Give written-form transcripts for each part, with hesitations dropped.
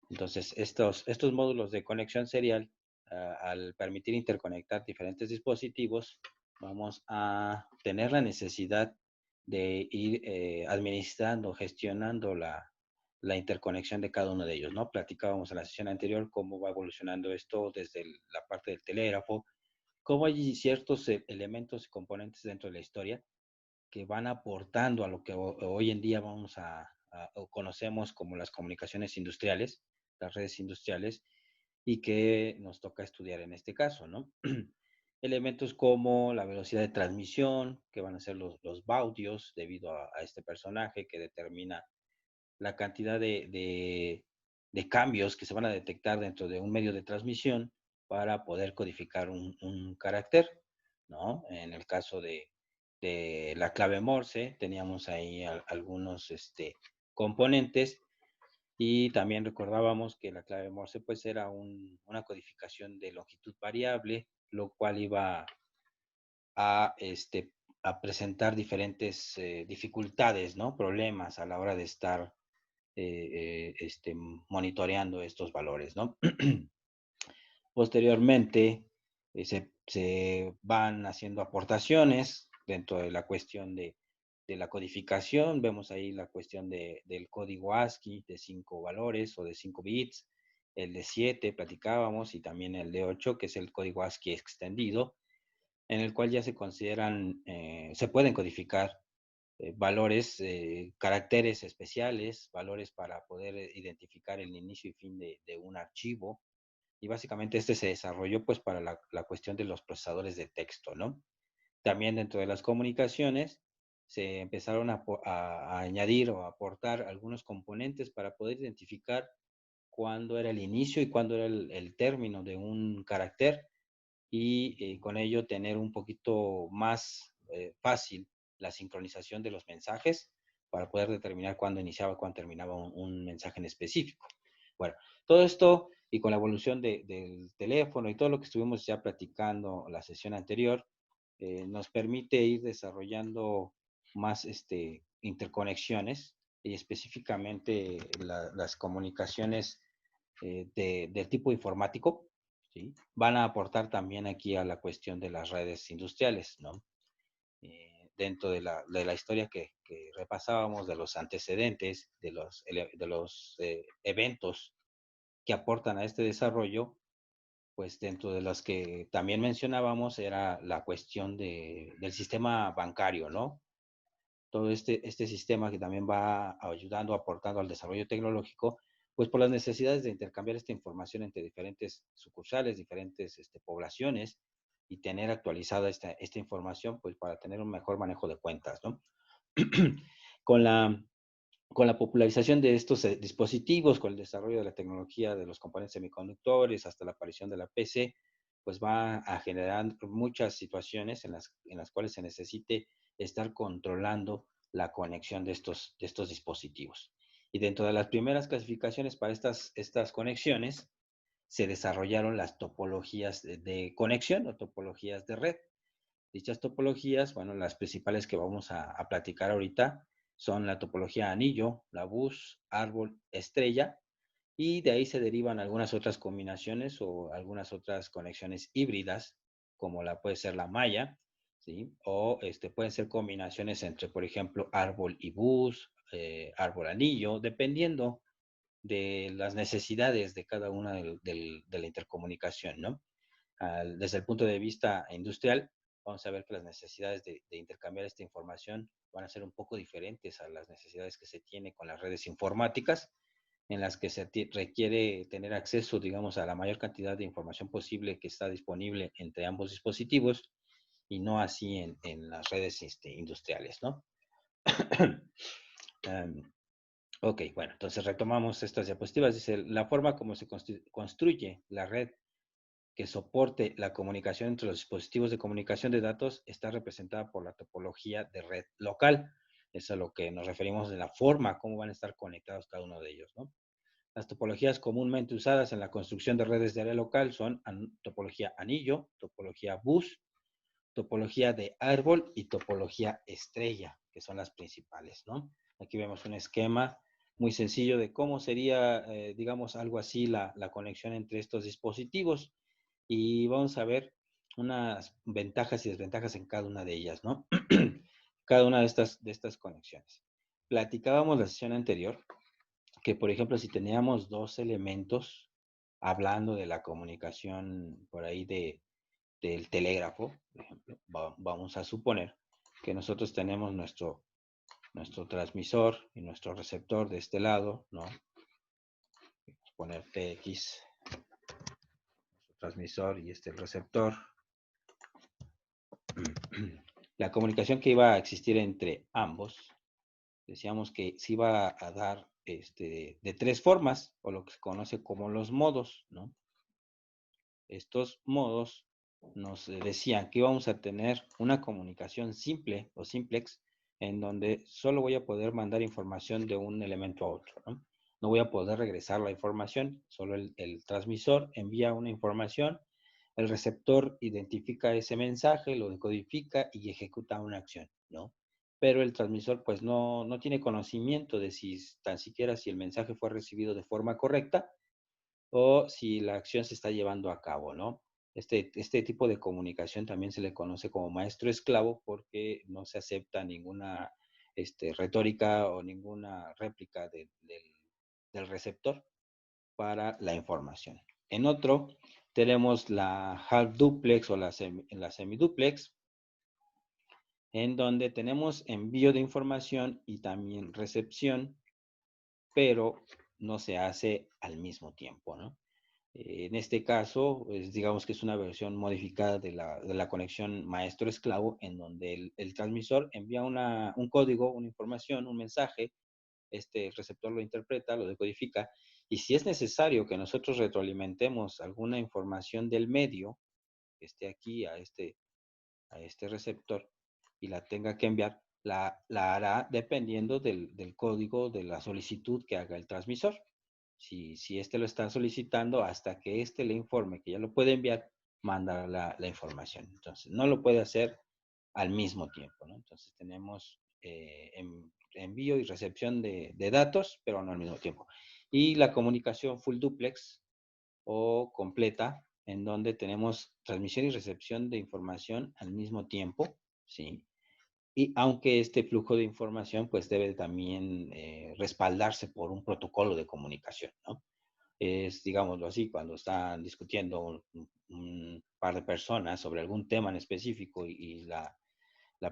Entonces, estos módulos de conexión serial, al permitir interconectar diferentes dispositivos, vamos a tener la necesidad de ir administrando, gestionando la interconexión de cada uno de ellos, ¿no? Platicábamos en la sesión anterior cómo va evolucionando esto desde la parte del telégrafo, cómo hay ciertos elementos y componentes dentro de la historia que van aportando a lo que hoy en día vamos o conocemos como las comunicaciones industriales, las redes industriales, y que nos toca estudiar en este caso, ¿no? Elementos como la velocidad de transmisión, que van a ser los baudios, debido a este personaje que determina la cantidad de cambios que se van a detectar dentro de un medio de transmisión para poder codificar un carácter, ¿no? En el caso de la clave Morse, teníamos ahí algunos componentes y también recordábamos que la clave Morse pues era una codificación de longitud variable, lo cual iba a, este, a presentar diferentes dificultades, ¿no? Problemas a la hora de estar monitoreando estos valores, ¿no? Posteriormente, se van haciendo aportaciones dentro de la cuestión de la codificación. Vemos ahí la cuestión del código ASCII de 5 valores o de 5 bits, el de 7 platicábamos y también el de 8, que es el código ASCII extendido, en el cual ya se consideran, se pueden codificar valores, caracteres especiales, valores para poder identificar el inicio y fin de un archivo. Y básicamente este se desarrolló pues para la cuestión de los procesadores de texto, ¿no? También dentro de las comunicaciones se empezaron a añadir o a aportar algunos componentes para poder identificar cuándo era el inicio y cuándo era el término de un carácter y con ello tener un poquito más fácil la sincronización de los mensajes para poder determinar cuándo iniciaba y cuándo terminaba un mensaje en específico. Bueno, todo esto y con la evolución del teléfono y todo lo que estuvimos ya platicando la sesión anterior, nos permite ir desarrollando más interconexiones y específicamente las comunicaciones del tipo informático, ¿sí? Van a aportar también aquí a la cuestión de las redes industriales, ¿no? Dentro de la historia que repasábamos, de los antecedentes, de los eventos que aportan a este desarrollo, pues dentro de las que también mencionábamos era la cuestión del sistema bancario, ¿no? Todo este sistema que también va ayudando, aportando al desarrollo tecnológico, pues por las necesidades de intercambiar esta información entre diferentes sucursales, diferentes poblaciones y tener actualizada esta información, pues para tener un mejor manejo de cuentas, ¿no? con la con la popularización de estos dispositivos, con el desarrollo de la tecnología de los componentes semiconductores, hasta la aparición de la PC, pues va a generar muchas situaciones en las cuales se necesite estar controlando la conexión de estos dispositivos. Y dentro de las primeras clasificaciones para estas conexiones, se desarrollaron las topologías de conexión o topologías de red. Dichas topologías, bueno, las principales que vamos a platicar ahorita son la topología anillo, la bus, árbol, estrella, y de ahí se derivan algunas otras combinaciones o algunas otras conexiones híbridas, como la puede ser la malla, ¿sí? O pueden ser combinaciones entre, por ejemplo, árbol y bus, árbol anillo, dependiendo de las necesidades de cada una de la intercomunicación, ¿no? Desde el punto de vista industrial, vamos a ver que las necesidades de intercambiar esta información van a ser un poco diferentes a las necesidades que se tiene con las redes informáticas, en las que se requiere tener acceso, digamos, a la mayor cantidad de información posible que está disponible entre ambos dispositivos y no así en las redes industriales, ¿no? um, ok, bueno, entonces retomamos estas diapositivas. Dice, la forma como se construye la red que soporte la comunicación entre los dispositivos de comunicación de datos está representada por la topología de red local. Es a lo que nos referimos de la forma, cómo van a estar conectados cada uno de ellos, ¿no? Las topologías comúnmente usadas en la construcción de redes de área local son topología anillo, topología bus, topología de árbol y topología estrella, que son las principales, ¿no? Aquí vemos un esquema muy sencillo de cómo sería, digamos, algo así la conexión entre estos dispositivos. Y vamos a ver unas ventajas y desventajas en cada una de ellas, ¿no? Cada una de estas conexiones. Platicábamos la sesión anterior que, por ejemplo, si teníamos dos elementos hablando de la comunicación por ahí del telégrafo, por ejemplo, vamos a suponer que nosotros tenemos nuestro transmisor y nuestro receptor de este lado, ¿no? Vamos a poner TX, nuestro transmisor y este el receptor. La comunicación que iba a existir entre ambos, decíamos que se iba a dar de tres formas, o lo que se conoce como los modos, ¿no? Estos modos nos decían que íbamos a tener una comunicación simple o simplex en donde solo voy a poder mandar información de un elemento a otro, ¿no? No voy a poder regresar la información, solo el transmisor envía una información, el receptor identifica ese mensaje, lo decodifica y ejecuta una acción, ¿no? Pero el transmisor pues no tiene conocimiento de si tan siquiera si el mensaje fue recibido de forma correcta o si la acción se está llevando a cabo, ¿no? Este tipo de comunicación también se le conoce como maestro-esclavo porque no se acepta ninguna retórica o ninguna réplica del receptor para la información. En otro tenemos la half duplex o la semiduplex, en donde tenemos envío de información y también recepción, pero no se hace al mismo tiempo, ¿no? En este caso, pues, digamos que es una versión modificada de la conexión maestro-esclavo, en donde el transmisor envía un código, una información, un mensaje, el receptor lo interpreta, lo decodifica, y si es necesario que nosotros retroalimentemos alguna información del medio que esté aquí a este receptor y la tenga que enviar, la hará dependiendo del código de la solicitud que haga el transmisor. Si éste lo está solicitando, hasta que éste le informe que ya lo puede enviar, manda la información. Entonces, no lo puede hacer al mismo tiempo, ¿no? Entonces, tenemos envío y recepción de datos, pero no al mismo tiempo. Y la comunicación full duplex o completa, en donde tenemos transmisión y recepción de información al mismo tiempo, ¿sí? Y aunque este flujo de información pues debe también respaldarse por un protocolo de comunicación, ¿no? Es, digámoslo así, cuando están discutiendo un par de personas sobre algún tema en específico y la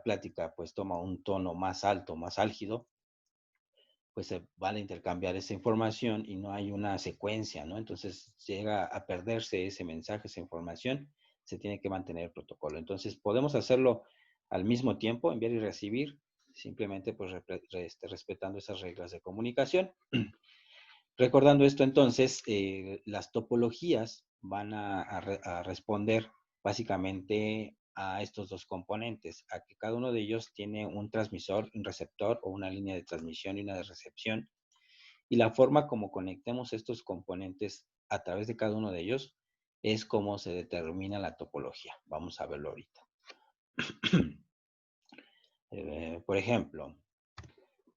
plática pues toma un tono más alto, más álgido, pues se van a intercambiar esa información y no hay una secuencia, ¿no? Entonces llega a perderse ese mensaje, esa información, se tiene que mantener el protocolo. Entonces podemos hacerlo al mismo tiempo, enviar y recibir, simplemente pues respetando esas reglas de comunicación. Recordando esto entonces, las topologías van a responder básicamente a estos dos componentes, a que cada uno de ellos tiene un transmisor, un receptor o una línea de transmisión y una de recepción. Y la forma como conectemos estos componentes a través de cada uno de ellos es como se determina la topología. Vamos a verlo ahorita. Por ejemplo,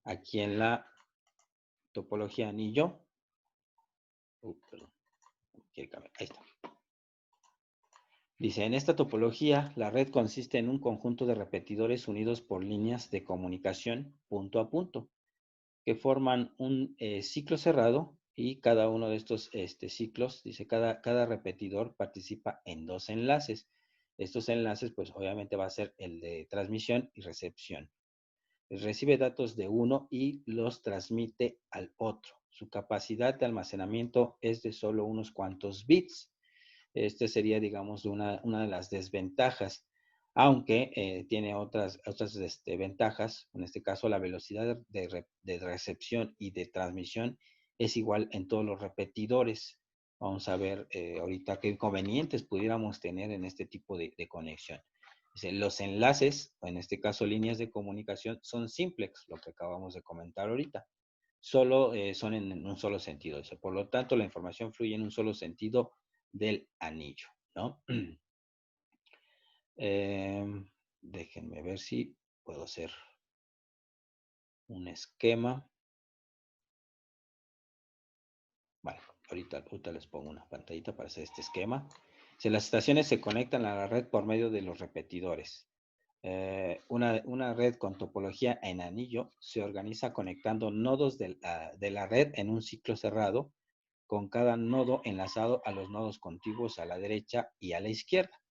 aquí en la topología anillo, perdón, ahí está. Dice, en esta topología, la red consiste en un conjunto de repetidores unidos por líneas de comunicación punto a punto, que forman un ciclo cerrado y cada uno de estos ciclos, dice, cada repetidor participa en dos enlaces. Estos enlaces, pues obviamente va a ser el de transmisión y recepción. Recibe datos de uno y los transmite al otro. Su capacidad de almacenamiento es de solo unos cuantos bits. Este sería, digamos, una de las desventajas, aunque tiene otras ventajas. En este caso, la velocidad de recepción y de transmisión es igual en todos los repetidores. Vamos a ver ahorita qué inconvenientes pudiéramos tener en este tipo de conexión. Los enlaces, en este caso líneas de comunicación, son simplex, lo que acabamos de comentar ahorita. Solo son en un solo sentido. Por lo tanto, la información fluye en un solo sentido del anillo, ¿no? Déjenme ver si puedo hacer un esquema. ahorita les pongo una pantallita para hacer este esquema. Si las estaciones se conectan a la red por medio de los repetidores. Una red con topología en anillo se organiza conectando nodos de la red en un ciclo cerrado, con cada nodo enlazado a los nodos contiguos a la derecha y a la izquierda.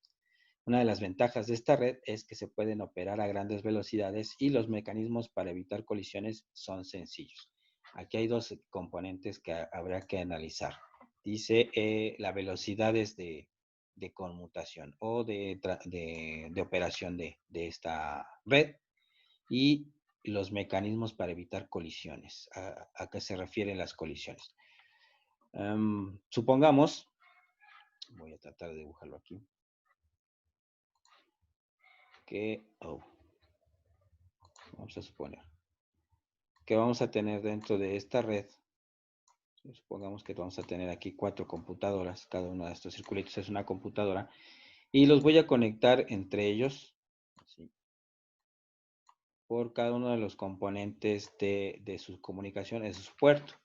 Una de las ventajas de esta red es que se pueden operar a grandes velocidades y los mecanismos para evitar colisiones son sencillos. Aquí hay dos componentes que habrá que analizar. Dice la velocidades de conmutación o de operación de esta red y los mecanismos para evitar colisiones. ¿A qué se refieren las colisiones? Supongamos, voy a tratar de dibujarlo aquí, que, vamos a suponer, que vamos a tener dentro de esta red, supongamos que vamos a tener aquí 4 computadoras, cada uno de estos circulitos es una computadora, y los voy a conectar entre ellos, ¿sí?, por cada uno de los componentes de su comunicación, de su puerto.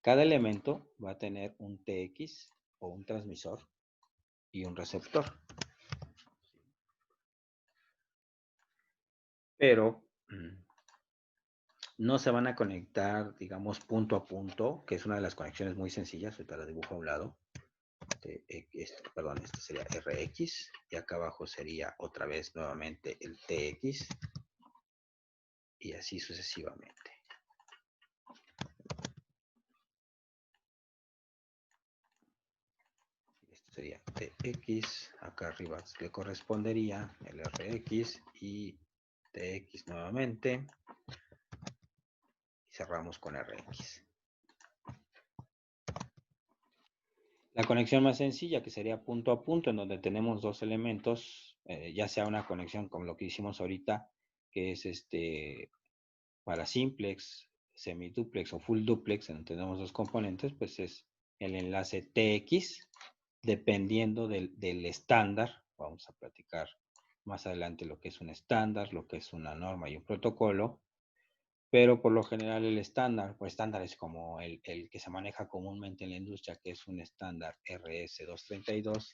Cada elemento va a tener un TX o un transmisor y un receptor. Pero no se van a conectar, digamos, punto a punto, que es una de las conexiones muy sencillas. Ahorita la dibujo a un lado. Perdón, este sería RX. Y acá abajo sería otra vez nuevamente el TX. Y así sucesivamente. Este sería TX. Acá arriba le correspondería el RX y TX nuevamente. Y cerramos con RX. La conexión más sencilla, que sería punto a punto, en donde tenemos dos elementos, ya sea una conexión como lo que hicimos ahorita, que es para simplex, semiduplex o full duplex, en donde tenemos dos componentes, pues es el enlace TX, dependiendo del estándar. Vamos a platicar más adelante lo que es un estándar, lo que es una norma y un protocolo. Pero por lo general el estándar, pues estándar es como el que se maneja comúnmente en la industria, que es un estándar RS-232,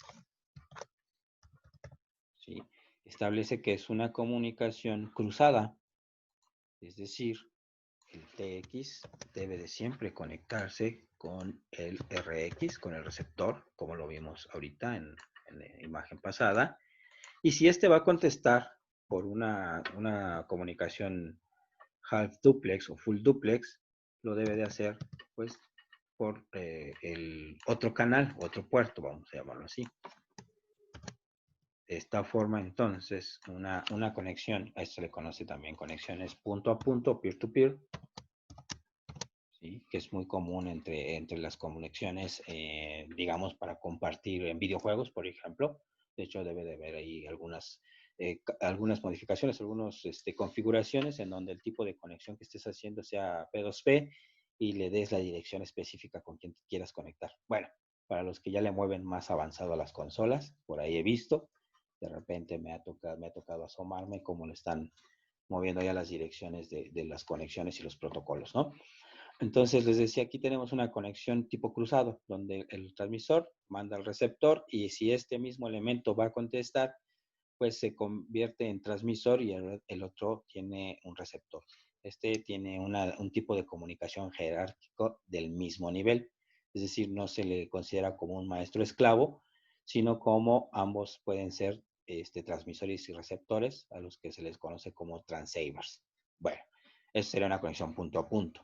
¿sí? Establece que es una comunicación cruzada, es decir, el TX debe de siempre conectarse con el RX, con el receptor, como lo vimos ahorita en la imagen pasada, y si este va a contestar por una comunicación half duplex o full duplex, lo debe de hacer pues por el otro canal, otro puerto, vamos a llamarlo así. De esta forma, entonces, una conexión, a esto se le conoce también conexiones punto a punto, peer-to-peer, ¿sí?, que es muy común entre las conexiones, digamos, para compartir en videojuegos, por ejemplo. De hecho, debe de haber ahí algunas modificaciones, algunas configuraciones en donde el tipo de conexión que estés haciendo sea P2P y le des la dirección específica con quien quieras conectar. Bueno, para los que ya le mueven más avanzado a las consolas, por ahí he visto, de repente me ha tocado asomarme cómo le están moviendo ya las direcciones de las conexiones y los protocolos, ¿no? Entonces les decía, aquí tenemos una conexión tipo cruzado, donde el transmisor manda al receptor y si este mismo elemento va a contestar, pues se convierte en transmisor y el otro tiene un receptor. Este tiene un tipo de comunicación jerárquico del mismo nivel, es decir, no se le considera como un maestro esclavo, sino como ambos pueden ser transmisores y receptores, a los que se les conoce como transceivers. Bueno, esa sería una conexión punto a punto.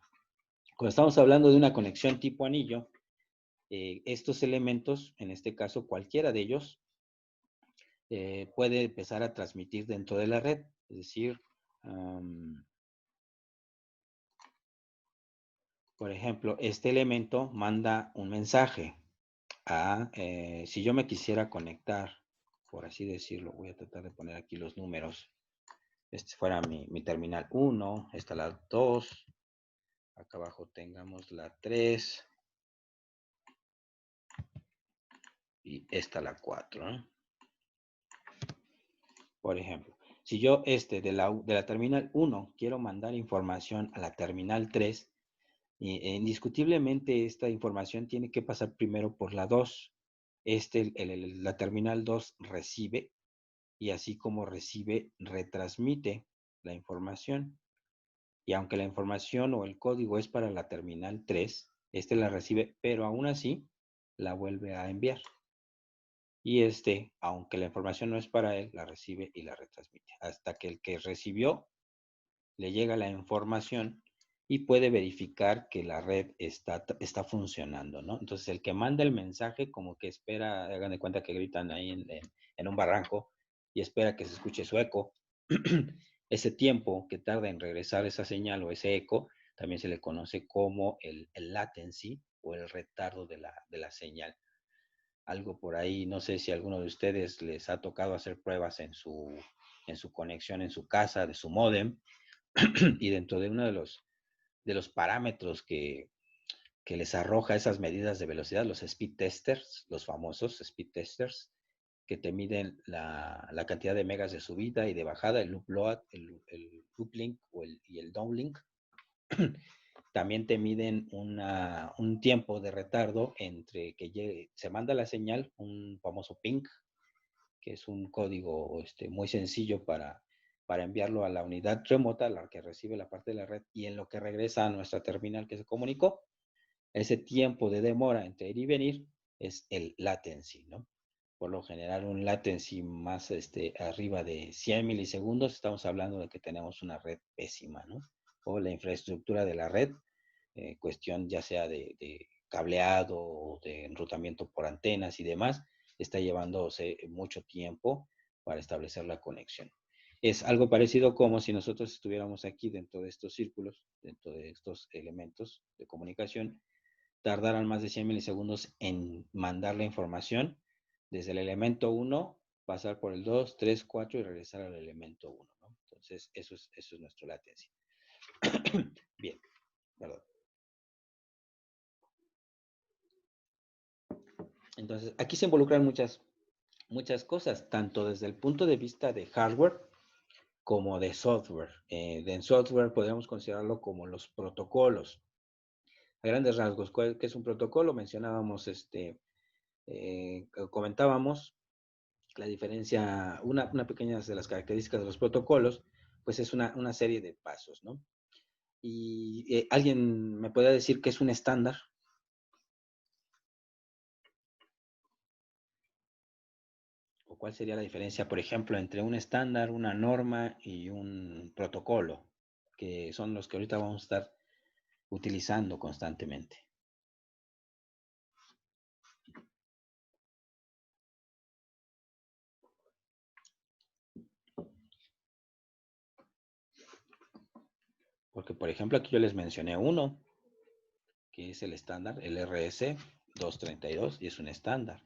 Cuando estamos hablando de una conexión tipo anillo, estos elementos, en este caso cualquiera de ellos, puede empezar a transmitir dentro de la red. Es decir, por ejemplo, este elemento manda un mensaje si yo me quisiera conectar, por así decirlo, voy a tratar de poner aquí los números. Este fuera mi terminal 1, esta la 2, acá abajo tengamos la 3 y esta la 4, ¿no? Por ejemplo, si yo de la terminal 1 quiero mandar información a la terminal 3, Indiscutiblemente esta información tiene que pasar primero por la 2. La terminal 2 recibe y así como recibe, retransmite la información. Y aunque la información o el código es para la terminal 3, la recibe, pero aún así la vuelve a enviar. Y aunque la información no es para él, la recibe y la retransmite. Hasta que el que recibió le llega la información y puede verificar que la red está funcionando, ¿no? Entonces, el que manda el mensaje como que espera, hagan de cuenta que gritan ahí en un barranco y espera que se escuche su eco. Ese tiempo que tarda en regresar esa señal o ese eco, también se le conoce como el latency o el retardo de la señal. Algo por ahí, no sé si a alguno de ustedes les ha tocado hacer pruebas en su conexión en su casa, de su módem, y dentro de uno de los parámetros que les arroja esas medidas de velocidad, los speed testers, los famosos speed testers, que te miden la cantidad de megas de subida y de bajada, el loop load, el uplink y el downlink. También te miden un tiempo de retardo entre que se manda la señal, un famoso ping, que es un código muy sencillo para enviarlo a la unidad remota, a la que recibe la parte de la red, y en lo que regresa a nuestra terminal que se comunicó. Ese tiempo de demora entre ir y venir es el latency, ¿no? Por lo general, un latency más arriba de 100 milisegundos, estamos hablando de que tenemos una red pésima, ¿no? O la infraestructura de la red, cuestión ya sea de cableado o de enrutamiento por antenas y demás, está llevándose mucho tiempo para establecer la conexión. Es algo parecido como si nosotros estuviéramos aquí dentro de estos círculos, dentro de estos elementos de comunicación, tardaran más de 100 milisegundos en mandar la información desde el elemento 1, pasar por el 2, 3, 4 y regresar al elemento 1, ¿no? Entonces, eso es nuestro latencia. Bien, perdón. Entonces, aquí se involucran muchas cosas, tanto desde el punto de vista de hardware como de software. En software podríamos considerarlo como los protocolos. A grandes rasgos, ¿qué es un protocolo? Mencionábamos, comentábamos la diferencia, una pequeña de las características de los protocolos, pues es una serie de pasos, ¿no? Y alguien me puede decir qué es un estándar. ¿O cuál sería la diferencia, por ejemplo, entre un estándar, una norma y un protocolo? Que son los que ahorita vamos a estar utilizando constantemente. Porque, por ejemplo, aquí yo les mencioné uno, que es el estándar, el RS-232, y es un estándar.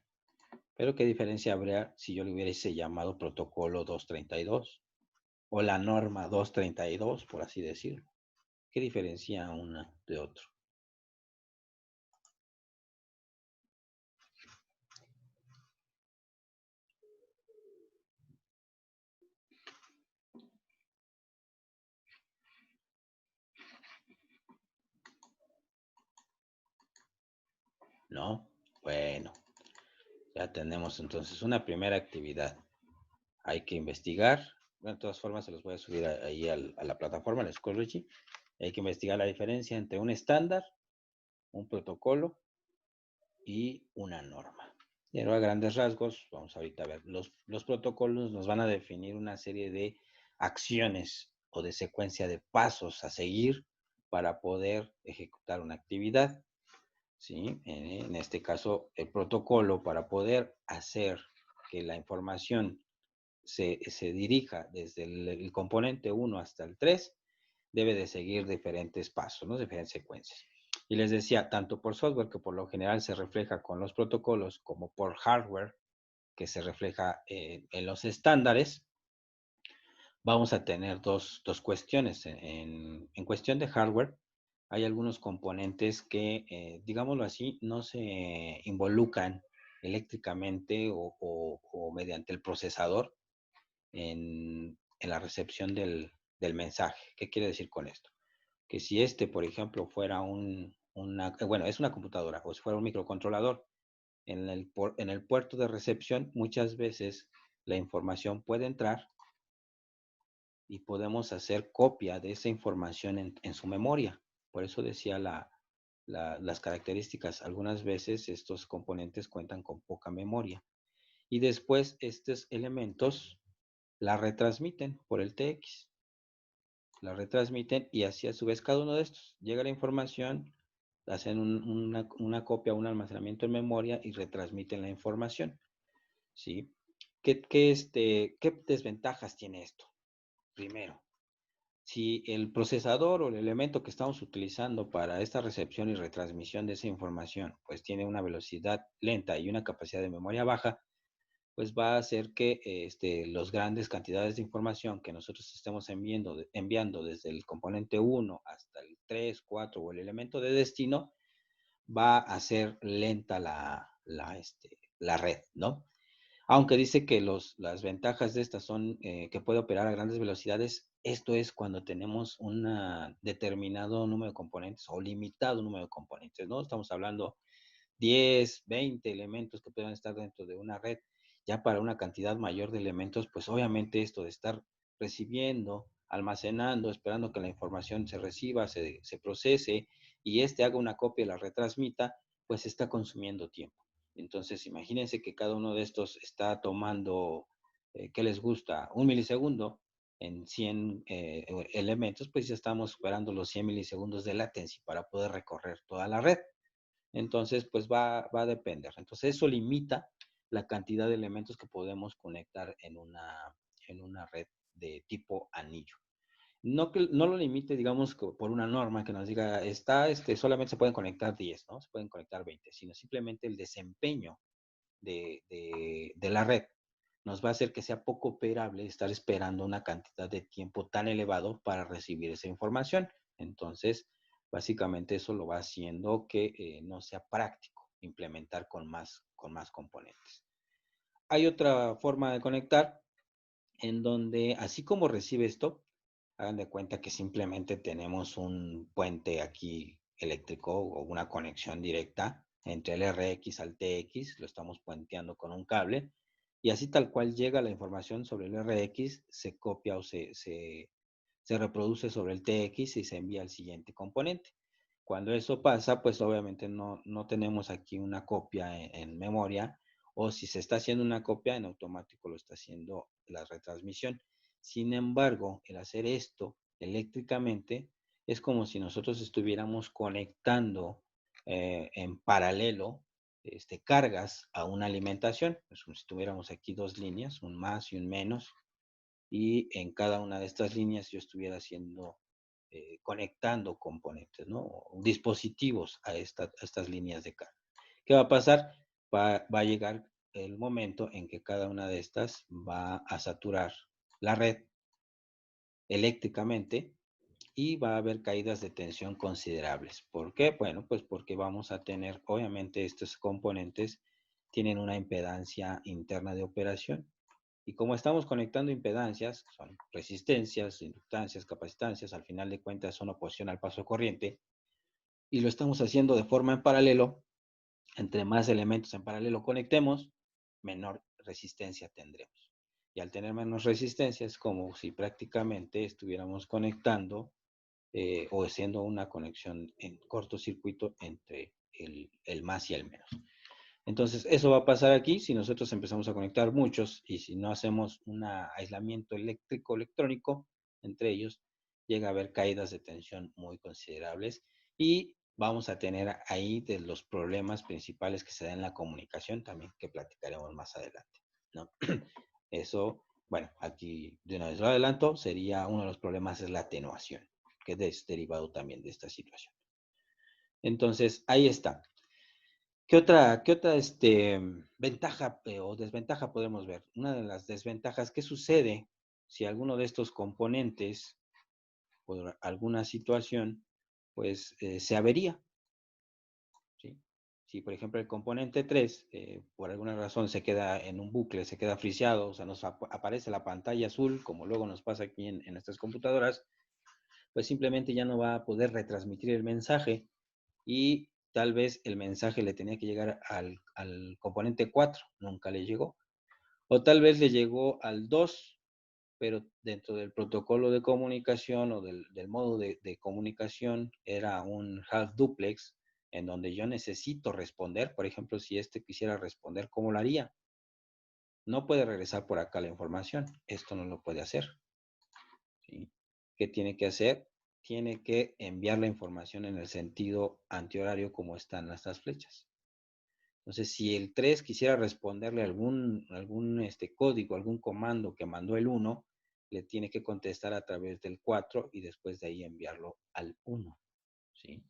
Pero ¿qué diferencia habría si yo le hubiese llamado protocolo 232? O la norma 232, por así decirlo. ¿Qué diferencia una de otro? ¿No? Bueno, ya tenemos entonces una primera actividad. Hay que investigar. Bueno, de todas formas, se los voy a subir ahí a la plataforma, la Schoology. Hay que investigar la diferencia entre un estándar, un protocolo y una norma. Pero a grandes rasgos, vamos ahorita a ver, los protocolos nos van a definir una serie de acciones o de secuencia de pasos a seguir para poder ejecutar una actividad. ¿Sí? En este caso, el protocolo para poder hacer que la información se dirija desde el componente 1 hasta el 3, debe de seguir diferentes pasos, ¿no? Diferentes secuencias. Y les decía, tanto por software, que por lo general se refleja con los protocolos, como por hardware, que se refleja en los estándares, vamos a tener dos cuestiones. En cuestión de hardware, hay algunos componentes que, digámoslo así, no se involucran eléctricamente o mediante el procesador en la recepción del mensaje. ¿Qué quiere decir con esto? que si este, por ejemplo, fuera bueno, es una computadora o si fuera un microcontrolador, en el puerto de recepción muchas veces la información puede entrar y podemos hacer copia de esa información en su memoria. Por eso decía las características. Algunas veces estos componentes cuentan con poca memoria. Y después estos elementos la retransmiten por el TX. La retransmiten y así a su vez cada uno de estos llega la información, hacen una copia, un almacenamiento en memoria y retransmiten la información. ¿Sí? ¿Qué desventajas tiene esto? Primero, si el procesador o el elemento que estamos utilizando para esta recepción y retransmisión de esa información, pues tiene una velocidad lenta y una capacidad de memoria baja, pues va a hacer que los grandes cantidades de información que nosotros estemos enviando desde el componente 1 hasta el 3, 4 o el elemento de destino, va a ser lenta la red, ¿no? Aunque dice que las ventajas de estas son que puede operar a grandes velocidades, esto es cuando tenemos un determinado número de componentes o limitado número de componentes, ¿no? Estamos hablando 10, 20 elementos que puedan estar dentro de una red. Ya para una cantidad mayor de elementos, pues obviamente esto de estar recibiendo, almacenando, esperando que la información se reciba, se procese y haga una copia y la retransmita, pues está consumiendo tiempo. Entonces, imagínense que cada uno de estos está tomando, ¿qué les gusta? 1 milisegundo en 100 elementos, pues ya estamos superando los 100 milisegundos de latencia para poder recorrer toda la red. Entonces, pues va a depender. Entonces, eso limita la cantidad de elementos que podemos conectar en una red de tipo anillo. No lo limite, digamos, por una norma que nos diga, solamente se pueden conectar 10, ¿no? Se pueden conectar 20, sino simplemente el desempeño de la red nos va a hacer que sea poco operable estar esperando una cantidad de tiempo tan elevado para recibir esa información. Entonces, básicamente eso lo va haciendo que no sea práctico implementar con más componentes. Hay otra forma de conectar en donde, así como recibe esto, hagan de cuenta que simplemente tenemos un puente aquí eléctrico o una conexión directa entre el RX al TX, lo estamos puenteando con un cable, y así tal cual llega la información sobre el RX, se copia o se reproduce sobre el TX y se envía al siguiente componente. Cuando eso pasa, pues obviamente no tenemos aquí una copia en memoria, o si se está haciendo una copia, en automático lo está haciendo la retransmisión. Sin embargo, el hacer esto eléctricamente es como si nosotros estuviéramos conectando en paralelo cargas a una alimentación. Es como si tuviéramos aquí dos líneas, un más y un menos, y en cada una de estas líneas yo estuviera haciendo, conectando componentes, ¿no? Dispositivos a estas líneas de carga. ¿Qué va a pasar? Va a llegar el momento en que cada una de estas va a saturar la red eléctricamente y va a haber caídas de tensión considerables. ¿Por qué? Bueno, pues porque vamos a tener, obviamente estos componentes tienen una impedancia interna de operación. Y como estamos conectando impedancias, son resistencias, inductancias, capacitancias, al final de cuentas son oposición al paso corriente, y lo estamos haciendo de forma en paralelo, entre más elementos en paralelo conectemos, menor resistencia tendremos. Y al tener menos resistencia es como si prácticamente estuviéramos conectando o haciendo una conexión en cortocircuito entre el más y el menos. Entonces, eso va a pasar aquí si nosotros empezamos a conectar muchos y si no hacemos un aislamiento eléctrico electrónico entre ellos, llega a haber caídas de tensión muy considerables y vamos a tener ahí de los problemas principales que se dan en la comunicación también, que platicaremos más adelante, ¿no? Eso, bueno, aquí de una vez lo adelanto, sería uno de los problemas es la atenuación, que es derivado también de esta situación. Entonces, ahí está. ¿Qué otra ventaja o desventaja podemos ver? Una de las desventajas, ¿qué sucede si alguno de estos componentes, por alguna situación, pues se avería? ¿Sí? Si, por ejemplo, el componente 3, por alguna razón se queda en un bucle, se queda friseado, o sea, nos aparece la pantalla azul, como luego nos pasa aquí en estas computadoras, pues simplemente ya no va a poder retransmitir el mensaje y tal vez el mensaje le tenía que llegar al componente 4, nunca le llegó. O tal vez le llegó al 2, pero dentro del protocolo de comunicación o del modo de comunicación era un half duplex en donde yo necesito responder. Por ejemplo, si este quisiera responder, ¿cómo lo haría? No puede regresar por acá la información. Esto no lo puede hacer. ¿Sí? ¿Qué tiene que hacer? Tiene que enviar la información en el sentido antihorario como están estas flechas. Entonces, si el 3 quisiera responderle algún código, algún comando que mandó el 1, le tiene que contestar a través del 4 y después de ahí enviarlo al 1. ¿Sí?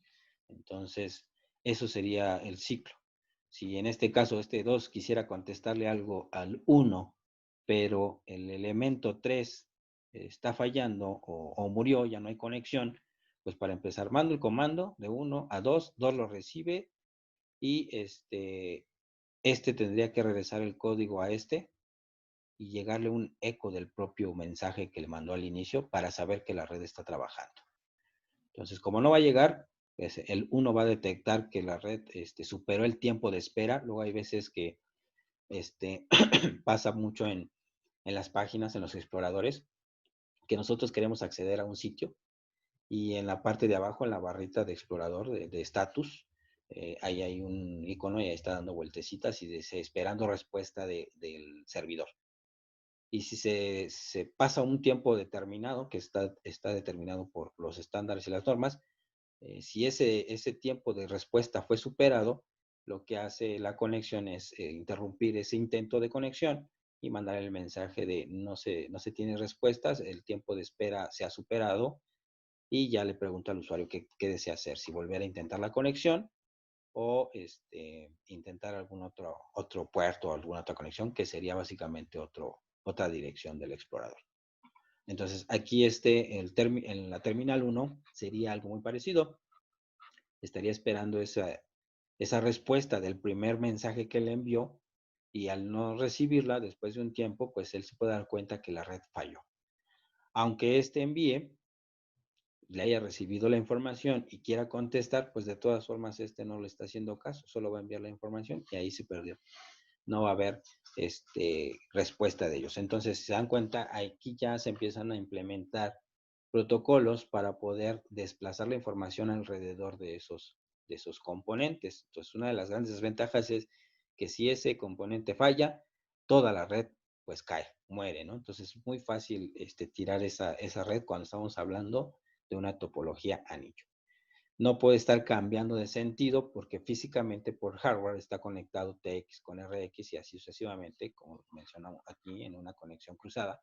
Entonces, eso sería el ciclo. Si en este caso este 2 quisiera contestarle algo al 1, pero el elemento 3 está fallando o murió, ya no hay conexión, pues para empezar, mando el comando de 1 a 2, 2 lo recibe y tendría que regresar el código a y llegarle un eco del propio mensaje que le mandó al inicio para saber que la red está trabajando. Entonces, como no va a llegar, pues el 1 va a detectar que la red superó el tiempo de espera. Luego hay veces que pasa mucho en las páginas, en los exploradores, que nosotros queremos acceder a un sitio y en la parte de abajo, en la barrita de explorador de estatus, ahí hay un icono y ahí está dando vueltecitas y dice esperando respuesta del servidor. Y si se pasa un tiempo determinado, que está determinado por los estándares y las normas, si ese tiempo de respuesta fue superado, lo que hace la conexión es interrumpir ese intento de conexión y mandar el mensaje de no se tiene respuestas, el tiempo de espera se ha superado y ya le pregunto al usuario qué desea hacer, si volver a intentar la conexión o intentar algún otro puerto o alguna otra conexión, que sería básicamente otra dirección del explorador. Entonces, aquí en la terminal 1 sería algo muy parecido. Estaría esperando esa respuesta del primer mensaje que le envió y al no recibirla después de un tiempo, pues él se puede dar cuenta que la red falló. Aunque envíe, le haya recibido la información y quiera contestar, pues de todas formas no le está haciendo caso, solo va a enviar la información y ahí se perdió. No va a haber respuesta de ellos. Entonces, si se dan cuenta, aquí ya se empiezan a implementar protocolos para poder desplazar la información alrededor de esos componentes. Entonces, una de las grandes desventajas es que si ese componente falla, toda la red pues cae, muere, ¿no? Entonces, es muy fácil tirar esa red cuando estamos hablando de una topología anillo. No puede estar cambiando de sentido porque físicamente por hardware está conectado TX con RX y así sucesivamente, como mencionamos aquí, en una conexión cruzada.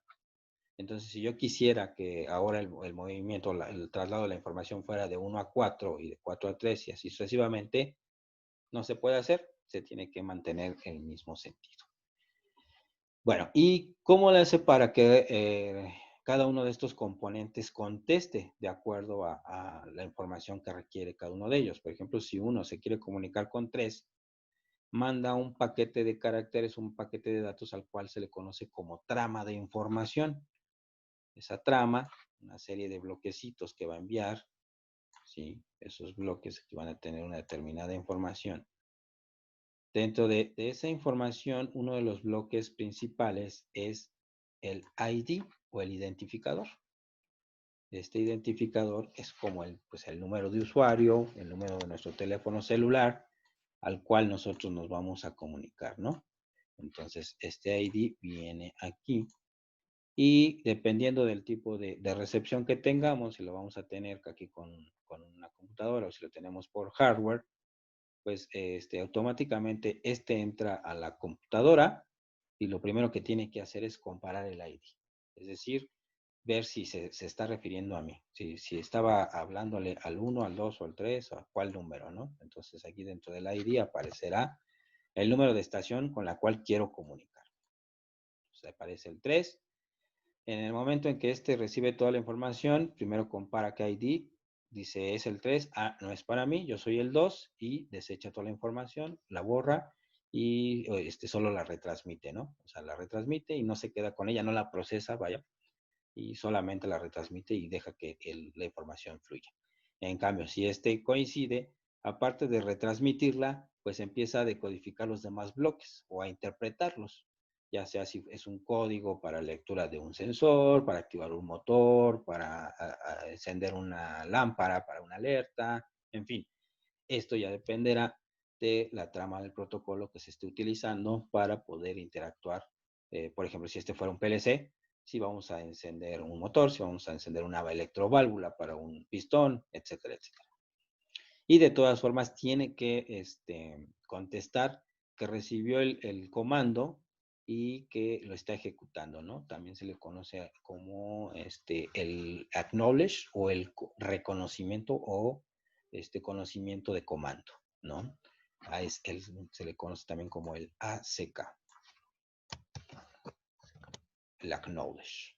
Entonces, si yo quisiera que ahora el movimiento, el traslado de la información fuera de 1 a 4 y de 4 a 3 y así sucesivamente, no se puede hacer, se tiene que mantener el mismo sentido. Bueno, ¿y cómo le hace para que cada uno de estos componentes conteste de acuerdo a la información que requiere cada uno de ellos? Por ejemplo, si uno se quiere comunicar con 3, manda un paquete de caracteres, un paquete de datos al cual se le conoce como trama de información. Esa trama, una serie de bloquecitos que va a enviar, ¿sí? Esos bloques que van a tener una determinada información. Dentro de esa información, uno de los bloques principales es el ID o el identificador. Este identificador es como el número de usuario, el número de nuestro teléfono celular al cual nosotros nos vamos a comunicar, ¿no? Entonces, este ID viene aquí y dependiendo del tipo de recepción que tengamos, si lo vamos a tener aquí con una computadora o si lo tenemos por hardware, pues automáticamente entra a la computadora y lo primero que tiene que hacer es comparar el ID. Es decir, ver si se está refiriendo a mí. Si estaba hablándole al 1, al 2 o al 3, o a cuál número, ¿no? Entonces aquí dentro del ID aparecerá el número de estación con la cual quiero comunicar. Entonces aparece el 3. En el momento en que recibe toda la información, primero compara qué ID, dice es el 3, no es para mí, yo soy el 2 y desecha toda la información, la borra y solo la retransmite, ¿no? O sea, la retransmite y no se queda con ella, no la procesa, vaya, y solamente la retransmite y deja que la información fluya. En cambio, si este coincide, aparte de retransmitirla, pues empieza a decodificar los demás bloques o a interpretarlos, ya sea si es un código para lectura de un sensor, para activar un motor, para encender una lámpara, para una alerta, en fin. Esto ya dependerá de la trama del protocolo que se esté utilizando para poder interactuar. Por ejemplo, si este fuera un PLC, si vamos a encender un motor, si vamos a encender una electroválvula para un pistón, etcétera, etcétera. Y de todas formas tiene que contestar que recibió el comando y que lo está ejecutando, ¿no? También se le conoce como el acknowledge o el reconocimiento o conocimiento de comando, ¿no? Se le conoce también como el ACK, el acknowledge.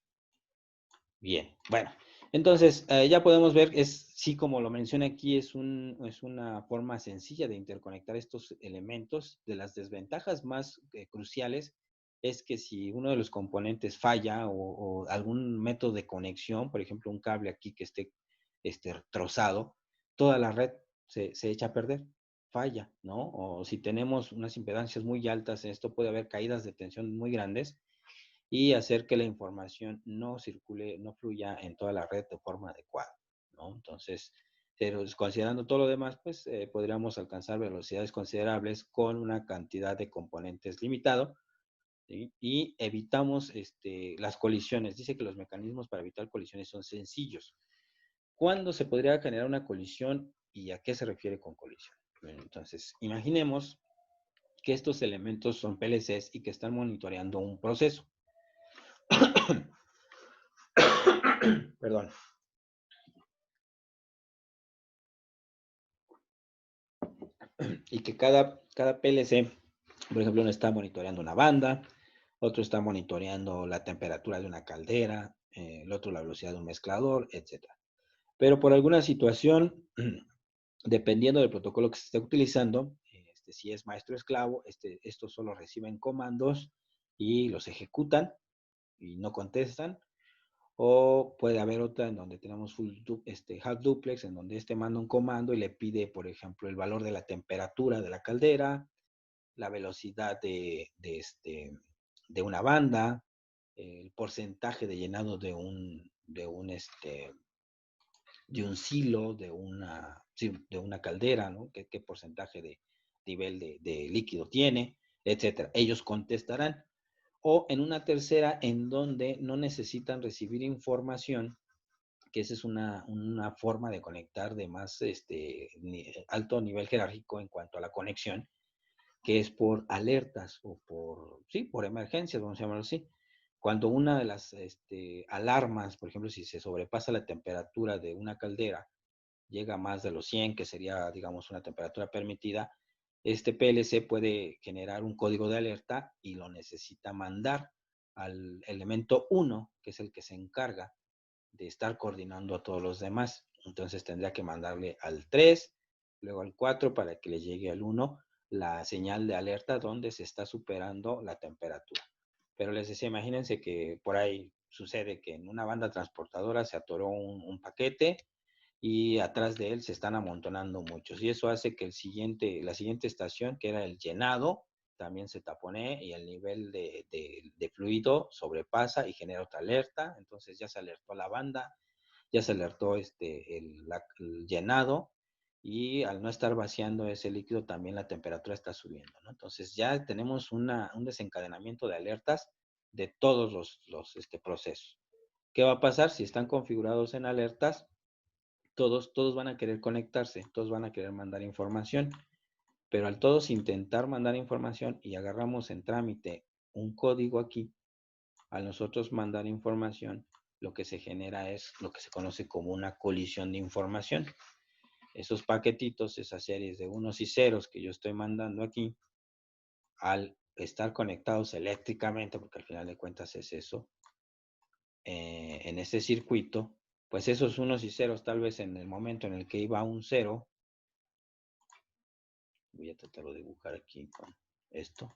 Bien, bueno, entonces ya podemos ver, sí, como lo mencioné aquí, es una forma sencilla de interconectar estos elementos. De las desventajas más cruciales es que si uno de los componentes falla o algún método de conexión, por ejemplo, un cable aquí que esté trozado, toda la red se echa a perder, falla, ¿no? O si tenemos unas impedancias muy altas, esto puede haber caídas de tensión muy grandes y hacer que la información no circule, no fluya en toda la red de forma adecuada, ¿no? Entonces, pero considerando todo lo demás, pues podríamos alcanzar velocidades considerables con una cantidad de componentes limitado, ¿sí? Y evitamos las colisiones. Dice que los mecanismos para evitar colisiones son sencillos. ¿Cuándo se podría generar una colisión y a qué se refiere con colisión? Bueno, entonces, imaginemos que estos elementos son PLCs y que están monitoreando un proceso. Perdón. Y que cada PLC, por ejemplo, uno está monitoreando una banda, otro está monitoreando la temperatura de una caldera, el otro la velocidad de un mezclador, etc. Pero por alguna situación, dependiendo del protocolo que se esté utilizando, si es maestro esclavo, estos solo reciben comandos y los ejecutan y no contestan. O puede haber otra en donde tenemos half duplex, en donde manda un comando y le pide, por ejemplo, el valor de la temperatura de la caldera, la velocidad de una banda, el porcentaje de llenado de un silo, de una caldera, ¿no? ¿Qué porcentaje de nivel de líquido tiene, etcétera? Ellos contestarán. O en una tercera en donde no necesitan recibir información, que esa es una forma de conectar de más alto nivel jerárquico en cuanto a la conexión, que es por alertas o por emergencias, vamos a llamarlo así. Cuando una de las alarmas, por ejemplo, si se sobrepasa la temperatura de una caldera, llega a más de los 100, que sería, digamos, una temperatura permitida, este PLC puede generar un código de alerta y lo necesita mandar al elemento 1, que es el que se encarga de estar coordinando a todos los demás. Entonces tendría que mandarle al 3, luego al 4 para que le llegue al 1 la señal de alerta donde se está superando la temperatura. Pero les decía, imagínense que por ahí sucede que en una banda transportadora se atoró un paquete y atrás de él se están amontonando muchos. Y eso hace que la siguiente estación, que era el llenado, también se taponee y el nivel de fluido sobrepasa y genera otra alerta. Entonces ya se alertó la banda, ya se alertó el llenado y al no estar vaciando ese líquido también la temperatura está subiendo, ¿no? Entonces ya tenemos un desencadenamiento de alertas de todos los procesos. ¿Qué va a pasar si están configurados en alertas? Todos van a querer conectarse, todos van a querer mandar información, pero al todos intentar mandar información y agarramos en trámite un código aquí, al nosotros mandar información, lo que se genera es lo que se conoce como una colisión de información. Esos paquetitos, esas series de unos y ceros que yo estoy mandando aquí, al estar conectados eléctricamente, porque al final de cuentas es eso, en ese circuito, pues esos unos y ceros, tal vez en el momento en el que iba a un cero, voy a tratar de dibujar aquí con esto.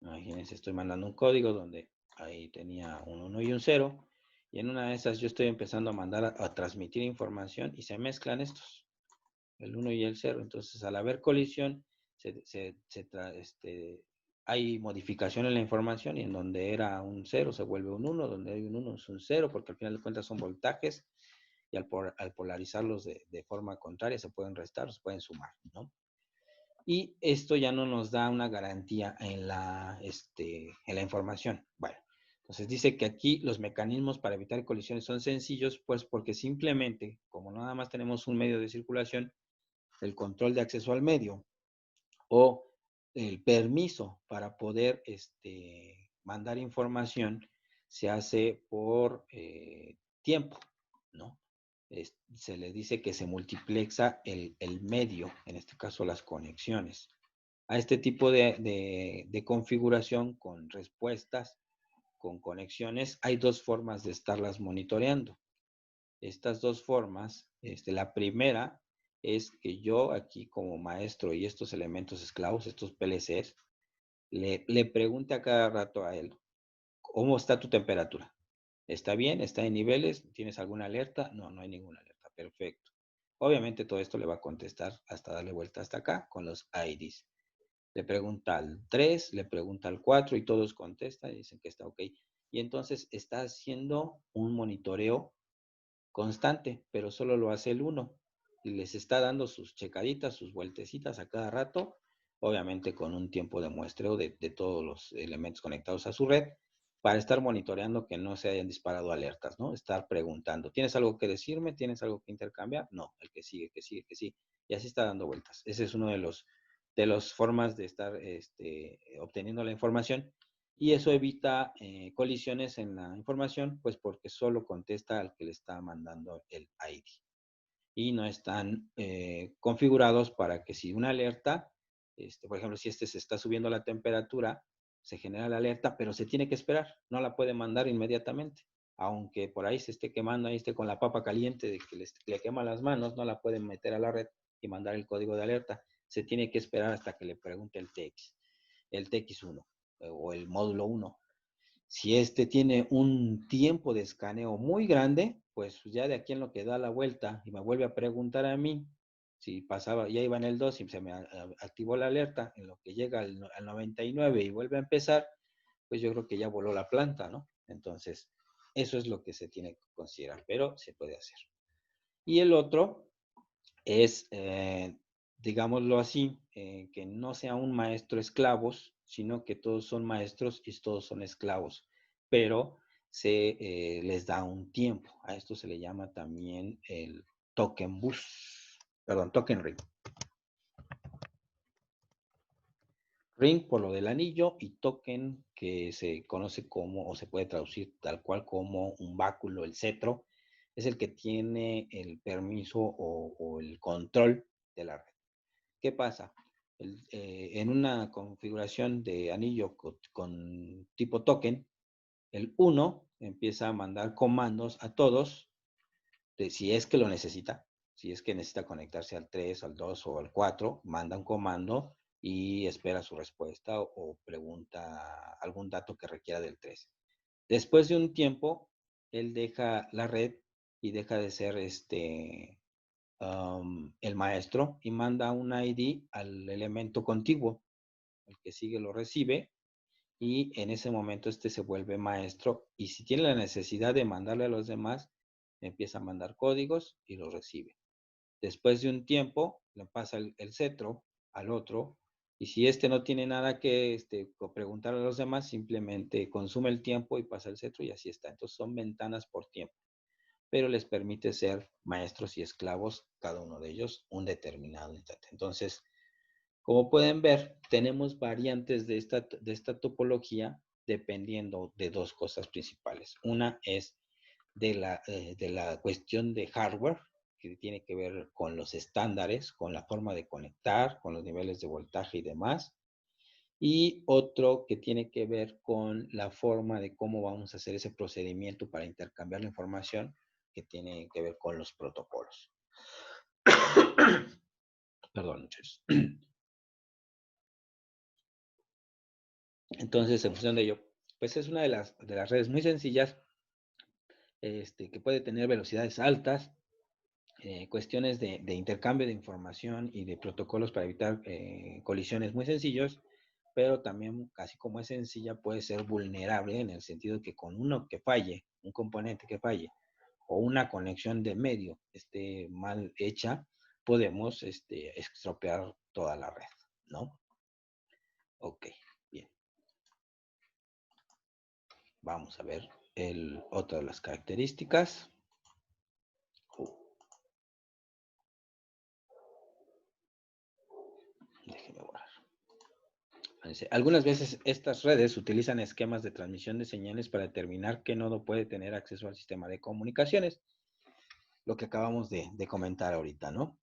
Imagínense, estoy mandando un código donde ahí tenía un 1 y un 0, y en una de esas yo estoy empezando a mandar a transmitir información y se mezclan estos, el 1 y el 0. Entonces, al haber colisión, hay modificación en la información, y en donde era un 0 se vuelve un 1, donde hay un 1 es un 0, porque al final de cuentas son voltajes, y al polarizarlos de forma contraria se pueden restar o se pueden sumar, ¿no? Y esto ya no nos da una garantía en la información. Bueno, entonces dice que aquí los mecanismos para evitar colisiones son sencillos, pues porque simplemente, como nada más tenemos un medio de circulación, el control de acceso al medio o el permiso para poder mandar información se hace por tiempo, ¿no? Se le dice que se multiplexa el medio, en este caso las conexiones. A este tipo de configuración con respuestas, con conexiones, hay dos formas de estarlas monitoreando. Estas dos formas, la primera es que yo aquí como maestro y estos elementos esclavos, estos PLCs, le pregunte a cada rato a él, ¿cómo está tu temperatura? ¿Está bien? ¿Está en niveles? ¿Tienes alguna alerta? No, no hay ninguna alerta. Perfecto. Obviamente todo esto le va a contestar hasta darle vuelta hasta acá con los IDs. Le pregunta al 3, le pregunta al 4 y todos contestan y dicen que está ok. Y entonces está haciendo un monitoreo constante, pero solo lo hace el 1. Y les está dando sus checaditas, sus vueltecitas a cada rato, obviamente con un tiempo de muestreo de todos los elementos conectados a su red, para estar monitoreando que no se hayan disparado alertas, ¿no? Estar preguntando, ¿tienes algo que decirme? ¿Tienes algo que intercambiar? No, el que sigue, que sigue, que sigue. Y así está dando vueltas. Ese es uno de las formas de estar obteniendo la información, y eso evita colisiones en la información, pues porque solo contesta al que le está mandando el ID. Y no están configurados para que si una alerta, por ejemplo, si se está subiendo la temperatura, se genera la alerta, pero se tiene que esperar, no la puede mandar inmediatamente. Aunque por ahí se esté quemando, ahí esté con la papa caliente de que le quema las manos, no la pueden meter a la red y mandar el código de alerta. Se tiene que esperar hasta que le pregunte el TX1 o el módulo 1. Si tiene un tiempo de escaneo muy grande, pues ya de aquí en lo que da la vuelta y me vuelve a preguntar a mí, si pasaba, ya iba en el 2 y se me activó la alerta, en lo que llega al 99 y vuelve a empezar, pues yo creo que ya voló la planta, ¿no? Entonces, eso es lo que se tiene que considerar, pero se puede hacer. Y el otro es, digámoslo así, que no sea un maestro esclavos, sino que todos son maestros y todos son esclavos, pero se les da un tiempo. A esto se le llama también el token bus, perdón, token ring. Ring por lo del anillo, y token, que se conoce como, o se puede traducir tal cual como un báculo, el cetro, es el que tiene el permiso o el control de la red. ¿Qué pasa? En una configuración de anillo con tipo token, el 1 empieza a mandar comandos a todos, si es que lo necesita. Si es que necesita conectarse al 3, al 2 o al 4, manda un comando y espera su respuesta o pregunta algún dato que requiera del 3. Después de un tiempo, él deja la red y deja de ser el maestro, y manda un ID al elemento contiguo. El que sigue lo recibe, y en ese momento se vuelve maestro, y si tiene la necesidad de mandarle a los demás, empieza a mandar códigos y los recibe. Después de un tiempo, le pasa el cetro al otro, y si no tiene nada que preguntar a los demás, simplemente consume el tiempo y pasa el cetro, y así está. Entonces son ventanas por tiempo, pero les permite ser maestros y esclavos, cada uno de ellos, un determinado instante. Entonces, como pueden ver, tenemos variantes de esta topología dependiendo de dos cosas principales. Una es de la cuestión de hardware, que tiene que ver con los estándares, con la forma de conectar, con los niveles de voltaje y demás. Y otro que tiene que ver con la forma de cómo vamos a hacer ese procedimiento para intercambiar la información, que tiene que ver con los protocolos. Perdón, muchachos. Entonces, en función de ello, Pues es una de las redes muy sencillas, que puede tener velocidades altas, cuestiones de intercambio de información y de protocolos para evitar colisiones muy sencillos, pero también, casi como es sencilla, puede ser vulnerable en el sentido de que con uno que falle, un componente que falle, o una conexión de medio esté mal hecha, podemos estropear toda la red, ¿no? Ok, bien. Vamos a ver otra de las características. Déjeme borrar. Algunas veces estas redes utilizan esquemas de transmisión de señales para determinar qué nodo puede tener acceso al sistema de comunicaciones, lo que acabamos de comentar ahorita, ¿no?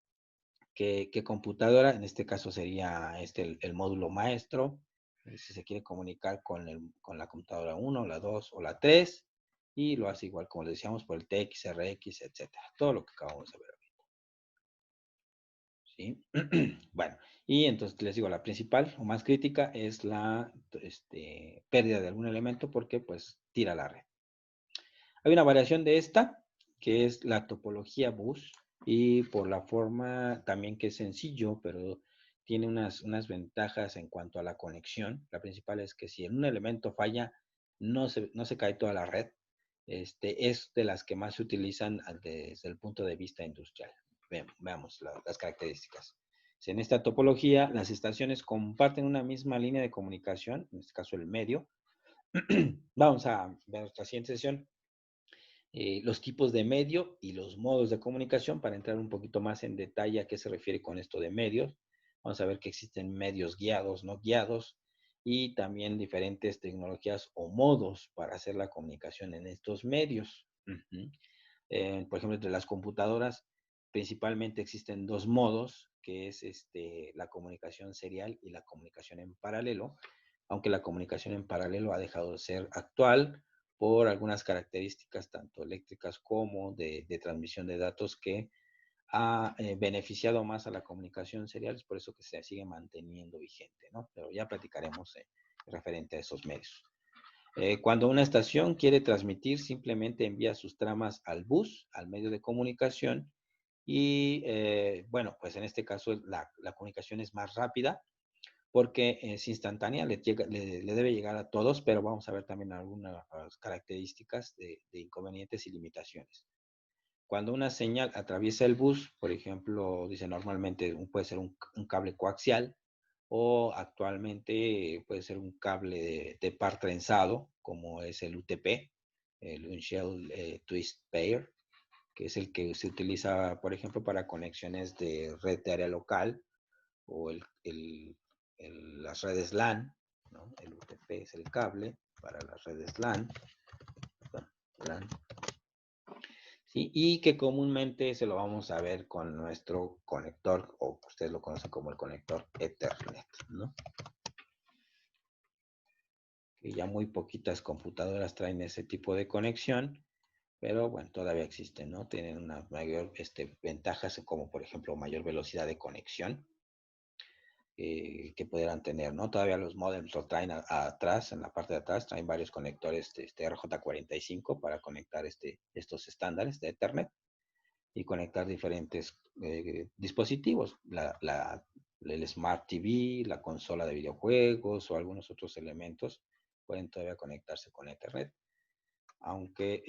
¿Qué computadora? En este caso sería el módulo maestro, si se quiere comunicar con la computadora 1, la 2 o la 3, y lo hace igual, como le decíamos, por el TX, RX, etcétera. Todo lo que acabamos de ver. ¿Sí? Bueno, y entonces les digo, la principal o más crítica es la pérdida de algún elemento porque pues tira la red. Hay una variación de esta, que es la topología bus, y por la forma también que es sencillo, pero tiene unas ventajas en cuanto a la conexión. La principal es que si un elemento falla, no se cae toda la red. Es de las que más se utilizan desde el punto de vista industrial. Veamos las características. En esta topología, las estaciones comparten una misma línea de comunicación, en este caso el medio. Vamos a ver nuestra siguiente sesión, los tipos de medio y los modos de comunicación, para entrar un poquito más en detalle a qué se refiere con esto de medios. Vamos a ver que existen medios guiados, no guiados, y también diferentes tecnologías o modos para hacer la comunicación en estos medios. Por ejemplo, entre las computadoras, principalmente existen dos modos, que es la comunicación serial y la comunicación en paralelo, aunque la comunicación en paralelo ha dejado de ser actual por algunas características tanto eléctricas como de transmisión de datos que ha beneficiado más a la comunicación serial, es por eso que se sigue manteniendo vigente, ¿no? Pero ya platicaremos referente a esos medios. Cuando una estación quiere transmitir, simplemente envía sus tramas al bus, al medio de comunicación, y bueno, pues en este caso la comunicación es más rápida porque es instantánea, le debe llegar a todos, pero vamos a ver también algunas características de inconvenientes y limitaciones. Cuando una señal atraviesa el bus, por ejemplo, dice normalmente puede ser un cable coaxial, o actualmente puede ser un cable de par trenzado, como es el UTP, el Unshell Twist Pair, que es el que se utiliza, por ejemplo, para conexiones de red de área local, o las redes LAN, ¿no? El UTP es el cable para las redes LAN, LAN, ¿sí? Y que comúnmente se lo vamos a ver con nuestro conector, o ustedes lo conocen como el conector Ethernet, ¿no? Que ya muy poquitas computadoras traen ese tipo de conexión, pero bueno, todavía existen, ¿no? Tienen una mayor ventajas, como por ejemplo mayor velocidad de conexión, que pudieran tener, ¿no? Todavía los modems lo traen atrás, en la parte de atrás, traen varios conectores RJ45 para conectar estos estándares de Ethernet y conectar diferentes dispositivos, el Smart TV, la consola de videojuegos o algunos otros elementos pueden todavía conectarse con Ethernet, aunque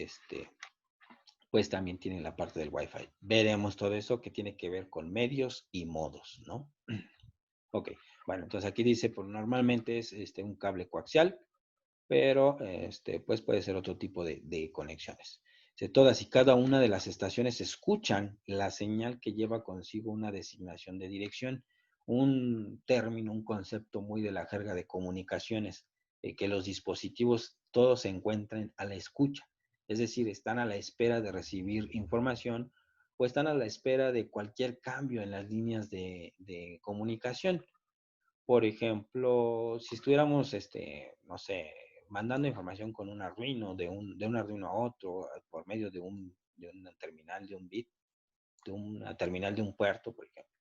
pues también tienen la parte del Wi-Fi. Veremos todo eso que tiene que ver con medios y modos, ¿no? Ok, bueno, entonces aquí dice, pues normalmente es un cable coaxial, pero pues puede ser otro tipo de conexiones. Todas y cada una de las estaciones escuchan la señal que lleva consigo una designación de dirección, un término, un concepto muy de la jerga de comunicaciones, que los dispositivos todos se encuentran a la escucha, es decir, están a la espera de recibir información o están a la espera de cualquier cambio en las líneas de comunicación. Por ejemplo, si estuviéramos, no sé, mandando información con un Arduino, de un Arduino a otro, por medio de una terminal de un bit, de una terminal de un puerto, por ejemplo.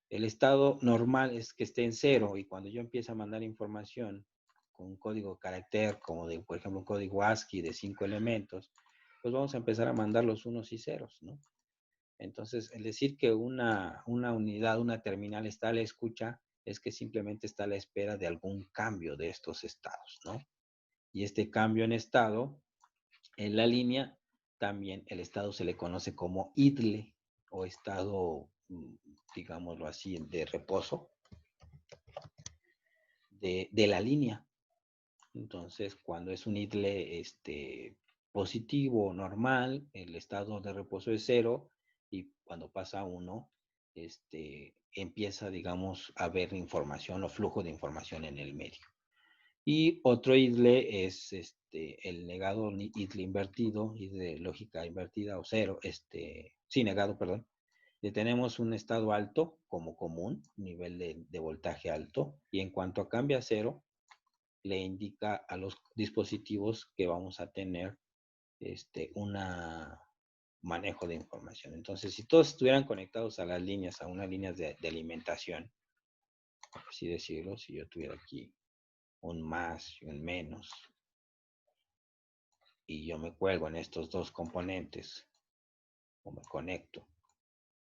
El estado normal es que esté en cero, y cuando yo empiezo a mandar información con un código carácter como de, por ejemplo, un código ASCII de 5 elementos, pues vamos a empezar a mandar los unos y ceros, ¿no? Entonces, el decir que una unidad, una terminal está a la escucha, es que simplemente está a la espera de algún cambio de estos estados, ¿no? Y este cambio en estado, en la línea, también el estado se le conoce como idle o estado, digámoslo así, de reposo de la línea. Entonces, cuando es un idle positivo, normal, el estado de reposo es 0 y cuando pasa a 1, empieza, digamos, a haber información o flujo de información en el medio. Y otro idle es el negado idle invertido, idle lógica invertida o 0, sí, negado, perdón. Tenemos un estado alto como común, nivel de voltaje alto, y en cuanto a cambia a 0, le indica a los dispositivos que vamos a tener un manejo de información. Entonces, si todos estuvieran conectados a las líneas, a unas líneas de alimentación, por así decirlo, si yo tuviera aquí un más y un menos, y yo me cuelgo en estos dos componentes, o me conecto,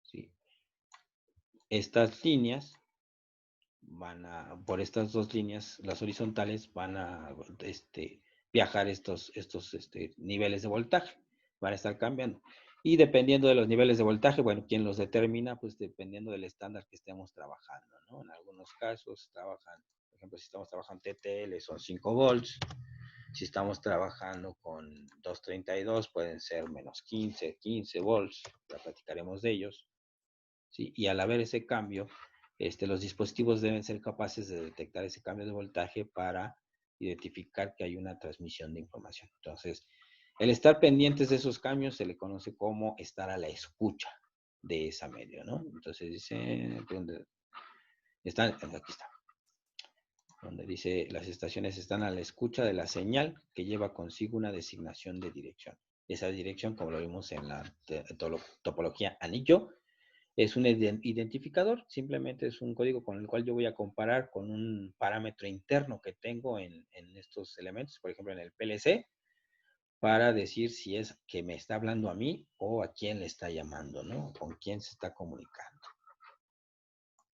¿sí? Estas líneas por estas dos líneas, las horizontales, van a viajar estos niveles de voltaje, van a estar cambiando. Y dependiendo de los niveles de voltaje, bueno, ¿quién los determina? Pues dependiendo del estándar que estemos trabajando, ¿no? En algunos casos trabajan, por ejemplo, si estamos trabajando TTL son 5 volts, si estamos trabajando con 232 pueden ser menos 15 volts, ya platicaremos de ellos, ¿sí? Y al haber ese cambio, los dispositivos deben ser capaces de detectar ese cambio de voltaje para identificar que hay una transmisión de información. Entonces, el estar pendientes de esos cambios se le conoce como estar a la escucha de esa medio, ¿no? Entonces dice, ¿dónde están? Aquí está. Donde dice, las estaciones están a la escucha de la señal que lleva consigo una designación de dirección. Esa dirección, como lo vimos en la topología anillo, es un identificador, simplemente es un código con el cual yo voy a comparar con un parámetro interno que tengo en estos elementos, por ejemplo en el PLC, para decir si es que me está hablando a mí o a quién le está llamando, ¿no? Con quién se está comunicando.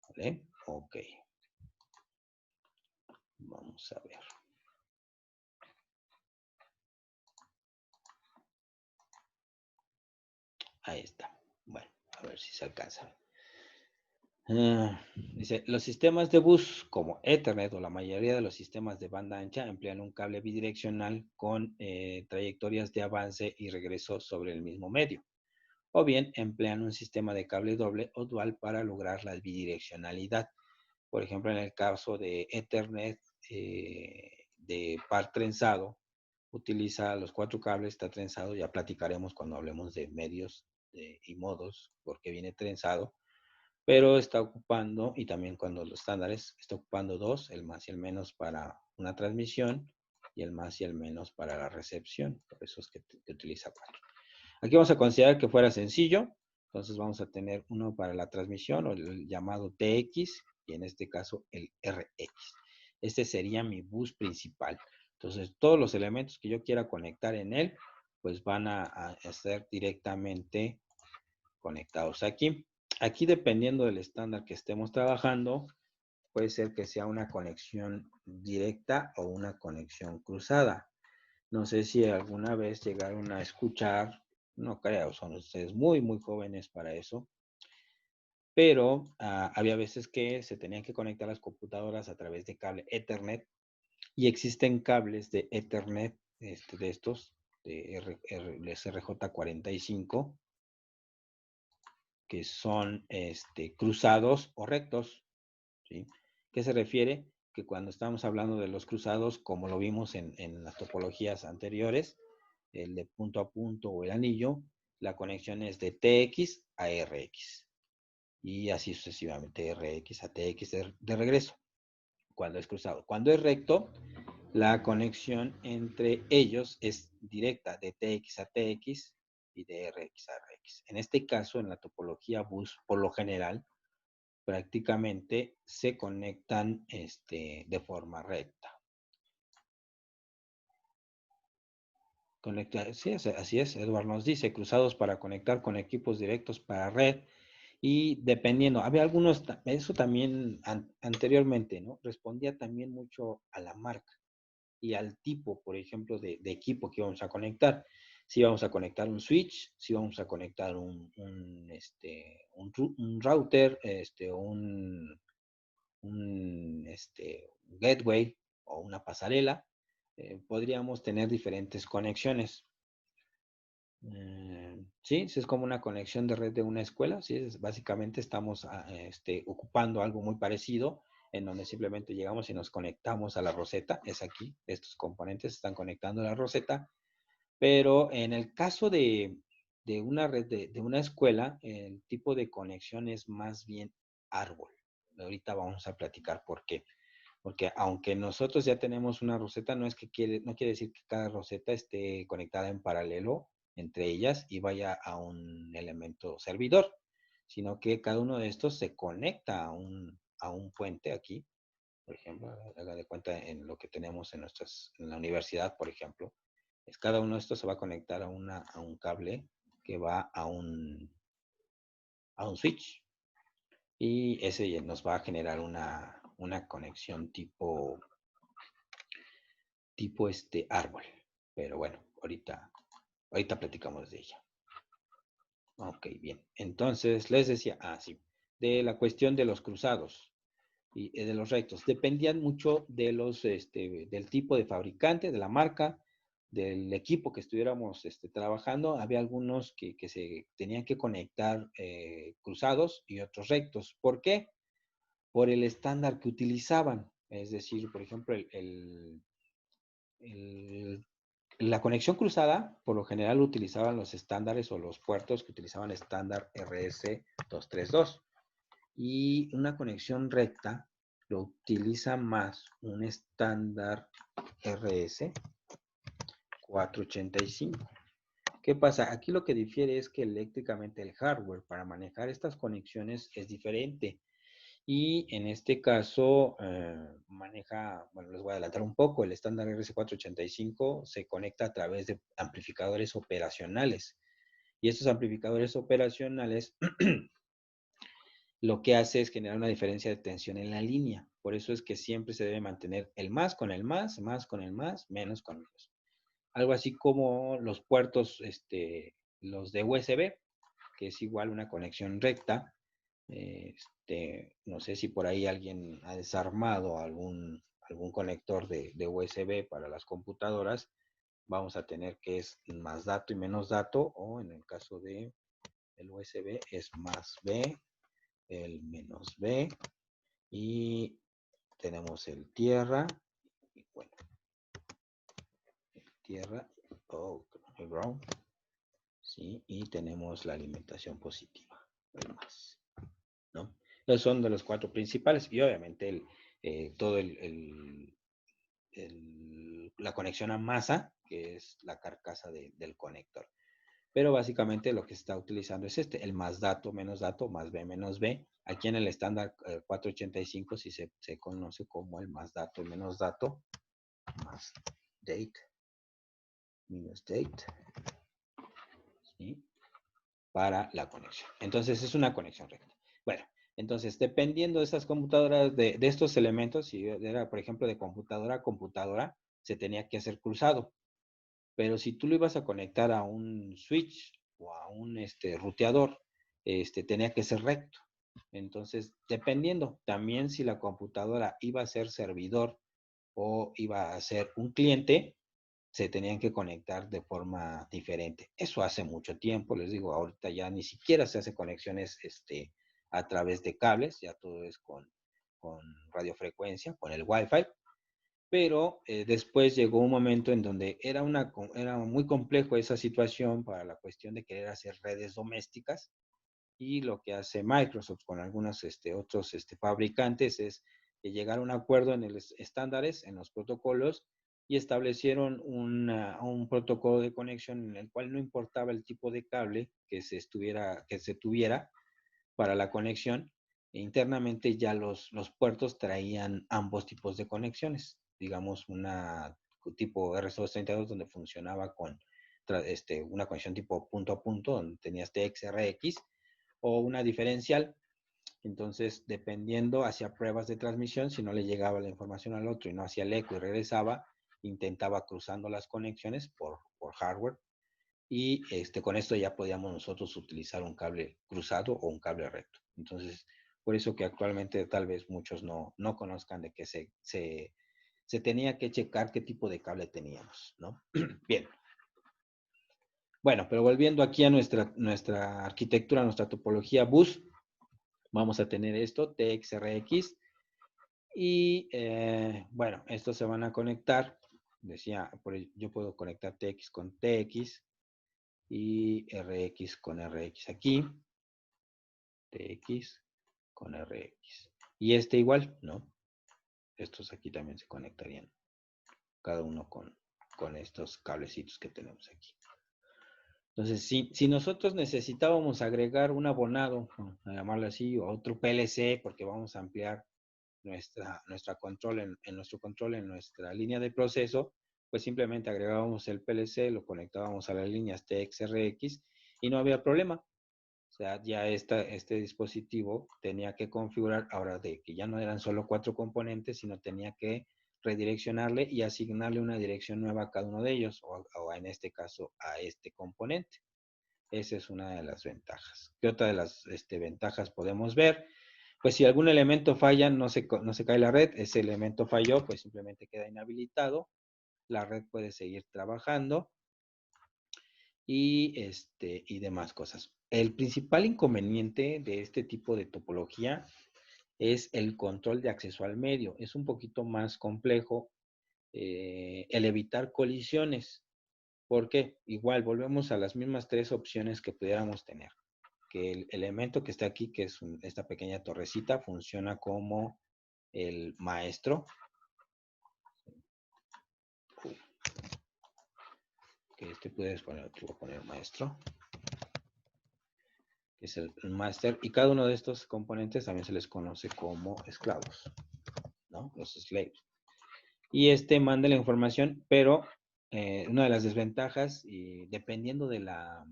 ¿Vale? Ok. Vamos a ver. Ahí está. Bueno, a ver si se alcanza. Dice, los sistemas de bus como Ethernet o la mayoría de los sistemas de banda ancha emplean un cable bidireccional con trayectorias de avance y regreso sobre el mismo medio. O bien emplean un sistema de cable doble o dual para lograr la bidireccionalidad. Por ejemplo, en el caso de Ethernet de par trenzado, utiliza los 4 cables, está trenzado, ya platicaremos cuando hablemos de medios y modos, porque viene trenzado, pero está ocupando, y también cuando los estándares, está ocupando 2, el más y el menos para una transmisión, y el más y el menos para la recepción, por eso es que utiliza 4. Aquí vamos a considerar que fuera sencillo, entonces vamos a tener uno para la transmisión, o el llamado TX, y en este caso el RX. Este sería mi bus principal. Entonces, todos los elementos que yo quiera conectar en él, pues van a ser directamente conectados aquí. Aquí, dependiendo del estándar que estemos trabajando, puede ser que sea una conexión directa o una conexión cruzada. No sé si alguna vez llegaron a escuchar, no creo, son ustedes muy, muy jóvenes para eso, pero había veces que se tenían que conectar las computadoras a través de cable Ethernet y existen cables de Ethernet de estos, de SRJ45, que son cruzados o rectos, ¿sí? ¿Qué se refiere? Que cuando estamos hablando de los cruzados, como lo vimos en las topologías anteriores, el de punto a punto o el anillo, la conexión es de TX a RX. Y así sucesivamente, RX a TX de regreso, cuando es cruzado. Cuando es recto, la conexión entre ellos es directa, de TX a TX y de RX a RX. En este caso, en la topología bus, por lo general, prácticamente se conectan de forma recta. Conectar, sí, así es, Edward nos dice, cruzados para conectar con equipos directos para red y dependiendo, había algunos, eso también anteriormente, ¿no? Respondía también mucho a la marca y al tipo, por ejemplo, de equipo que íbamos a conectar. Si íbamos a conectar un switch, si íbamos a conectar un router, un gateway o una pasarela, podríamos tener diferentes conexiones. Sí, sí, es como una conexión de red de una escuela. Sí, básicamente estamos ocupando algo muy parecido, en donde simplemente llegamos y nos conectamos a la roseta. Es aquí, estos componentes están conectando a la roseta. Pero en el caso de una red de una escuela, el tipo de conexión es más bien árbol. Ahorita vamos a platicar por qué. Porque aunque nosotros ya tenemos una roseta, no quiere decir que cada roseta esté conectada en paralelo entre ellas y vaya a un elemento servidor, sino que cada uno de estos se conecta a un puente aquí, por ejemplo, haga de cuenta en lo que tenemos en la universidad, por ejemplo, es cada uno de estos se va a conectar a un cable que va a un switch y ese nos va a generar una conexión tipo árbol. Pero bueno, ahorita platicamos de ella. Ok, bien. Entonces, les decía, sí, de la cuestión de los cruzados y de los rectos. Dependían mucho del tipo de fabricante, de la marca, del equipo que estuviéramos trabajando. Había algunos que se tenían que conectar cruzados y otros rectos. ¿Por qué? Por el estándar que utilizaban. Es decir, por ejemplo, el la conexión cruzada, por lo general, utilizaban los estándares o los puertos que utilizaban estándar RS-232. Y una conexión recta lo utiliza más un estándar RS-485. ¿Qué pasa? Aquí lo que difiere es que eléctricamente el hardware para manejar estas conexiones es diferente. Y en este caso bueno, les voy a adelantar un poco, el estándar RS485 se conecta a través de amplificadores operacionales. Y estos amplificadores operacionales lo que hace es generar una diferencia de tensión en la línea. Por eso es que siempre se debe mantener el más con el más con el más, menos con menos. Algo así como los puertos, los de USB, que es igual una conexión recta. No sé si por ahí alguien ha desarmado algún conector de USB para las computadoras. Vamos a tener que es más dato y menos dato, o en el caso de el USB es más B, el menos B, y tenemos el tierra, y bueno, el tierra, el ground, ¿sí? Y tenemos la alimentación positiva, el más. ¿No? Esos son de los cuatro principales y obviamente todo la conexión a masa, que es la carcasa del conector. Pero básicamente lo que se está utilizando es el más dato, más B, menos B. Aquí en el estándar 485 sí se conoce como el más dato, menos dato, más date, minus date, ¿sí? Para la conexión. Entonces es una conexión recta. Bueno, entonces dependiendo de esas computadoras, de estos elementos, si era por ejemplo de computadora a computadora, se tenía que hacer cruzado. Pero si tú lo ibas a conectar a un switch o a un ruteador, tenía que ser recto. Entonces, dependiendo también si la computadora iba a ser servidor o iba a ser un cliente, se tenían que conectar de forma diferente. Eso hace mucho tiempo, les digo, ahorita ya ni siquiera se hace conexiones a través de cables, ya todo es con radiofrecuencia, con el Wi-Fi, pero después llegó un momento en donde era muy complejo esa situación para la cuestión de querer hacer redes domésticas y lo que hace Microsoft con algunos otros fabricantes es llegar a un acuerdo en los estándares, en los protocolos y establecieron un protocolo de conexión en el cual no importaba el tipo de cable que se tuviera para la conexión. E internamente ya los puertos traían ambos tipos de conexiones. Digamos, una tipo RS232 donde funcionaba una conexión tipo punto a punto, donde tenías TXRX, o una diferencial. Entonces, dependiendo, hacía pruebas de transmisión. Si no le llegaba la información al otro y no hacía el eco y regresaba, intentaba cruzando las conexiones por hardware. Y con esto ya podíamos nosotros utilizar un cable cruzado o un cable recto. Entonces, por eso que actualmente tal vez muchos no conozcan de que se tenía que checar qué tipo de cable teníamos, ¿no? Bien. Bueno, pero volviendo aquí a nuestra arquitectura, nuestra topología bus, vamos a tener esto, TXRX, y bueno, estos se van a conectar, decía, yo puedo conectar TX con TX y RX con RX aquí, TX con RX. Y este igual, ¿no? Estos aquí también se conectarían, cada uno con estos cablecitos que tenemos aquí. Entonces, si nosotros necesitábamos agregar un abonado, a llamarlo así, o otro PLC, porque vamos a ampliar nuestra control en nuestro control en nuestra línea de proceso, pues simplemente agregábamos el PLC, lo conectábamos a las líneas TXRX y no había problema. O sea, ya este dispositivo tenía que configurar, ahora de que ya no eran solo 4 componentes, sino tenía que redireccionarle y asignarle una dirección nueva a cada uno de ellos, o en este caso a este componente. Esa es una de las ventajas. ¿Qué otra de las ventajas podemos ver? Pues si algún elemento falla, no se cae la red, ese elemento falló, pues simplemente queda inhabilitado, la red puede seguir trabajando y demás cosas. El principal inconveniente de este tipo de topología es el control de acceso al medio. Es un poquito más complejo el evitar colisiones. ¿Por qué? Igual, volvemos a las mismas 3 opciones que pudiéramos tener. Que el elemento que está aquí, que es esta pequeña torrecita, funciona como el maestro. Que puedes poner, aquí voy a poner maestro. Que es el master. Y cada uno de estos componentes también se les conoce como esclavos, ¿no? Los slaves. Y manda la información, pero una de las desventajas, y dependiendo de la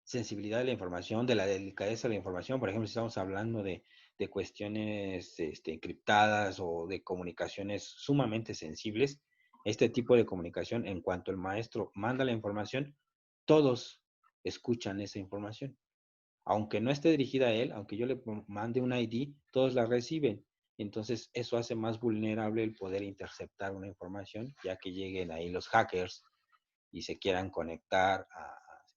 sensibilidad de la información, de la delicadeza de la información, por ejemplo, si estamos hablando de cuestiones encriptadas o de comunicaciones sumamente sensibles, este tipo de comunicación, en cuanto el maestro manda la información, todos escuchan esa información. Aunque no esté dirigida a él, aunque yo le mande un ID, todos la reciben. Entonces, eso hace más vulnerable el poder interceptar una información, ya que lleguen ahí los hackers y se quieran conectar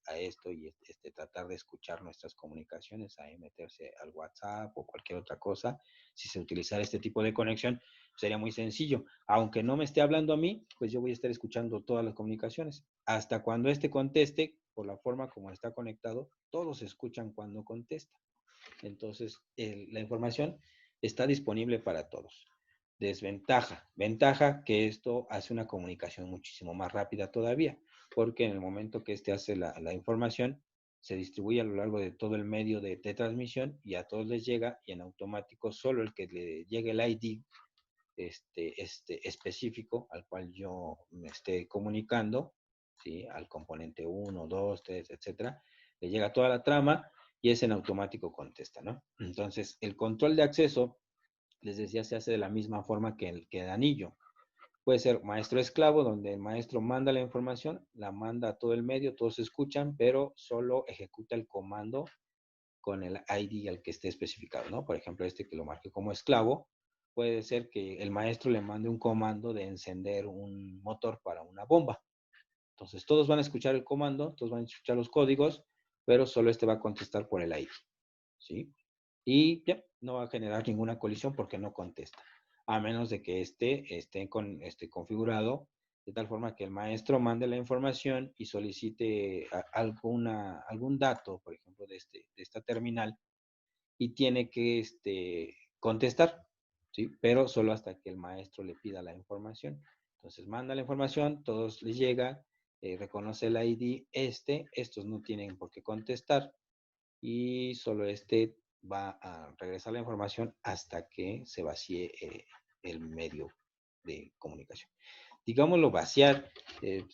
a esto y tratar de escuchar nuestras comunicaciones, ahí meterse al WhatsApp o cualquier otra cosa. Si se utilizara este tipo de conexión, sería muy sencillo. Aunque no me esté hablando a mí, pues yo voy a estar escuchando todas las comunicaciones. Hasta cuando conteste, por la forma como está conectado, todos escuchan cuando contesta. Entonces, la información está disponible para todos. Desventaja. Ventaja que esto hace una comunicación muchísimo más rápida todavía, porque en el momento que hace la información, se distribuye a lo largo de todo el medio de transmisión y a todos les llega, y en automático solo el que le llegue el ID específico al cual yo me esté comunicando, ¿sí? Al componente 1, 2, 3, etcétera, le llega toda la trama y es en automático contesta, ¿no? Entonces, el control de acceso, les decía, se hace de la misma forma que el anillo. Puede ser maestro-esclavo, donde el maestro manda la información, la manda a todo el medio, todos escuchan, pero solo ejecuta el comando con el ID al que esté especificado, ¿no? Por ejemplo, que lo marque como esclavo, puede ser que el maestro le mande un comando de encender un motor para una bomba. Entonces, todos van a escuchar el comando, todos van a escuchar los códigos, pero solo va a contestar por el ID, ¿sí? Y ya, no va a generar ninguna colisión porque no contesta, a menos de que esté configurado de tal forma que el maestro mande la información y solicite algún dato, por ejemplo, de esta terminal, y tiene que contestar, ¿sí? Pero solo hasta que el maestro le pida la información. Entonces manda la información, todos les llega, reconoce el ID, estos no tienen por qué contestar y solo va a regresar la información hasta que se vacíe el medio de comunicación. digámoslo, vaciar,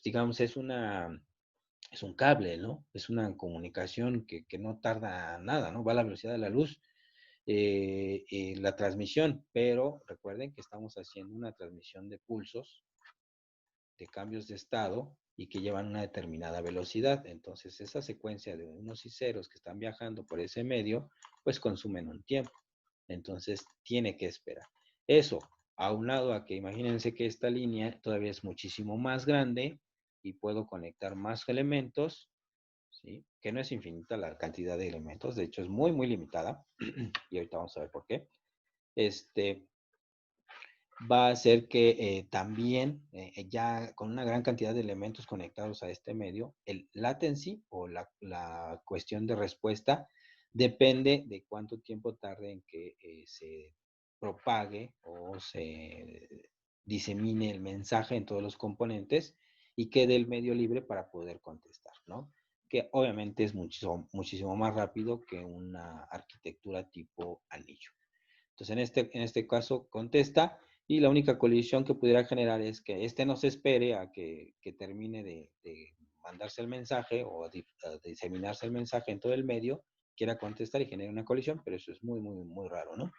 digamos, es un cable, ¿no? Es una comunicación que no tarda nada, ¿no? Va a la velocidad de la luz, la transmisión, pero recuerden que estamos haciendo una transmisión de pulsos, de cambios de estado y que llevan una determinada velocidad. Entonces, esa secuencia de unos y ceros que están viajando por ese medio, pues consumen un tiempo. Entonces, tiene que esperar. Eso, aunado a que imagínense que esta línea todavía es muchísimo más grande y puedo conectar más elementos, ¿sí? Que no es infinita la cantidad de elementos, de hecho es muy, muy limitada. Y ahorita vamos a ver por qué. Este, va a hacer que también, ya con una gran cantidad de elementos conectados a este medio, el latency o la cuestión de respuesta depende de cuánto tiempo tarde en que se propague o se disemine el mensaje en todos los componentes y quede el medio libre para poder contestar, ¿no? Que obviamente es muchísimo, muchísimo más rápido que una arquitectura tipo anillo. Entonces, en este caso, contesta y la única colisión que pudiera generar es que este no se espere a que termine de mandarse el mensaje o a diseminarse el mensaje en todo el medio, quiera contestar y genere una colisión, pero eso es muy, muy, muy raro, ¿no?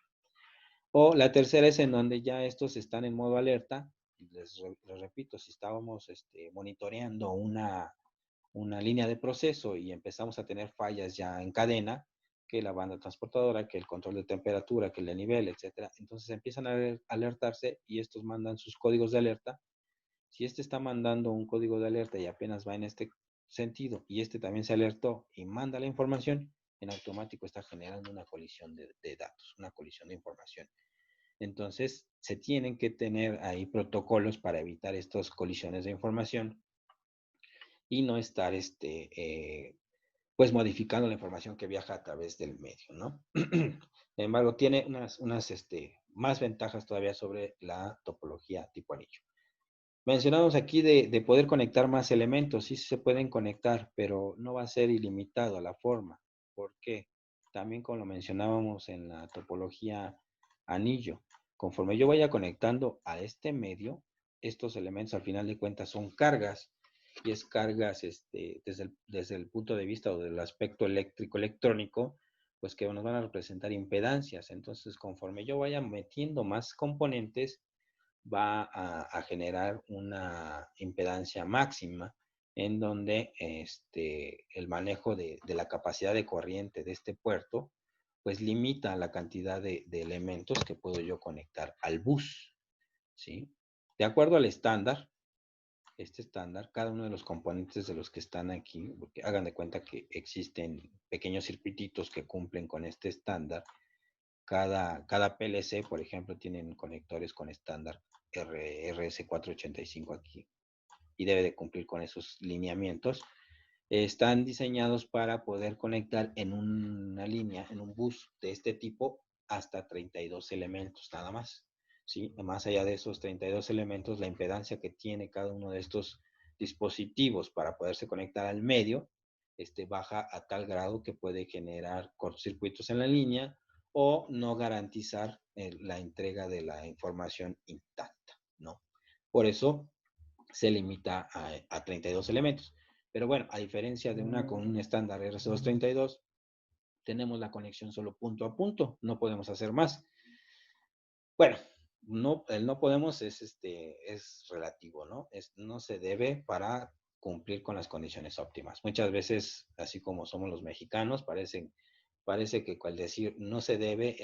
O la tercera es en donde ya estos están en modo alerta. Les repito, si estábamos monitoreando una línea de proceso y empezamos a tener fallas ya en cadena, que la banda transportadora, que el control de temperatura, que el de nivel, etcétera. Entonces empiezan a alertarse y estos mandan sus códigos de alerta. Si este está mandando un código de alerta y apenas va en este sentido y este también se alertó y manda la información, en automático está generando una colisión de datos, una colisión de información. Entonces, se tienen que tener ahí protocolos para evitar estas colisiones de información y no estar pues modificando la información que viaja a través del medio, ¿no? Sin embargo, tiene unas más ventajas todavía sobre la topología tipo anillo. Mencionamos aquí de poder conectar más elementos, sí se pueden conectar, pero no va a ser ilimitado la forma. ¿Por qué? También como lo mencionábamos en la topología anillo, conforme yo vaya conectando a este medio, estos elementos al final de cuentas son cargas, y es cargas desde el punto de vista o del aspecto eléctrico electrónico, pues que nos van a representar impedancias. Entonces, conforme yo vaya metiendo más componentes, va a generar una impedancia máxima en donde el manejo de la capacidad de corriente de este puerto, pues limita la cantidad de elementos que puedo yo conectar al bus, ¿sí? De acuerdo al estándar, este estándar, cada uno de los componentes de los que están aquí, porque hagan de cuenta que existen pequeños circuititos que cumplen con este estándar. Cada PLC, por ejemplo, tienen conectores con estándar RS485 aquí y debe de cumplir con esos lineamientos. Están diseñados para poder conectar en una línea, en un bus de este tipo, hasta 32 elementos nada más. ¿Sí? Más allá de esos 32 elementos, la impedancia que tiene cada uno de estos dispositivos para poderse conectar al medio baja a tal grado que puede generar cortocircuitos en la línea o no garantizar la entrega de la información intacta, ¿no? Por eso se limita a 32 elementos. Pero bueno, a diferencia de una con un estándar RC232, tenemos la conexión solo punto a punto, no podemos hacer más. Bueno, no, el no podemos es relativo, ¿no? No se debe para cumplir con las condiciones óptimas. Muchas veces, así como somos los mexicanos, parece que al decir no se debe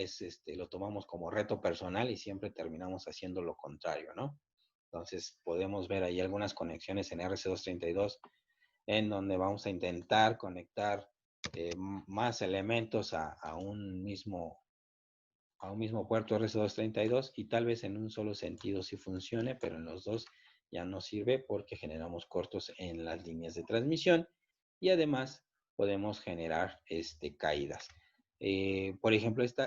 lo tomamos como reto personal y siempre terminamos haciendo lo contrario, ¿no? Entonces podemos ver ahí algunas conexiones en RC232 en donde vamos a intentar conectar más elementos a un mismo puerto RC232 y tal vez en un solo sentido sí funcione, pero en los dos ya no sirve porque generamos cortos en las líneas de transmisión y además podemos generar caídas. Por ejemplo, este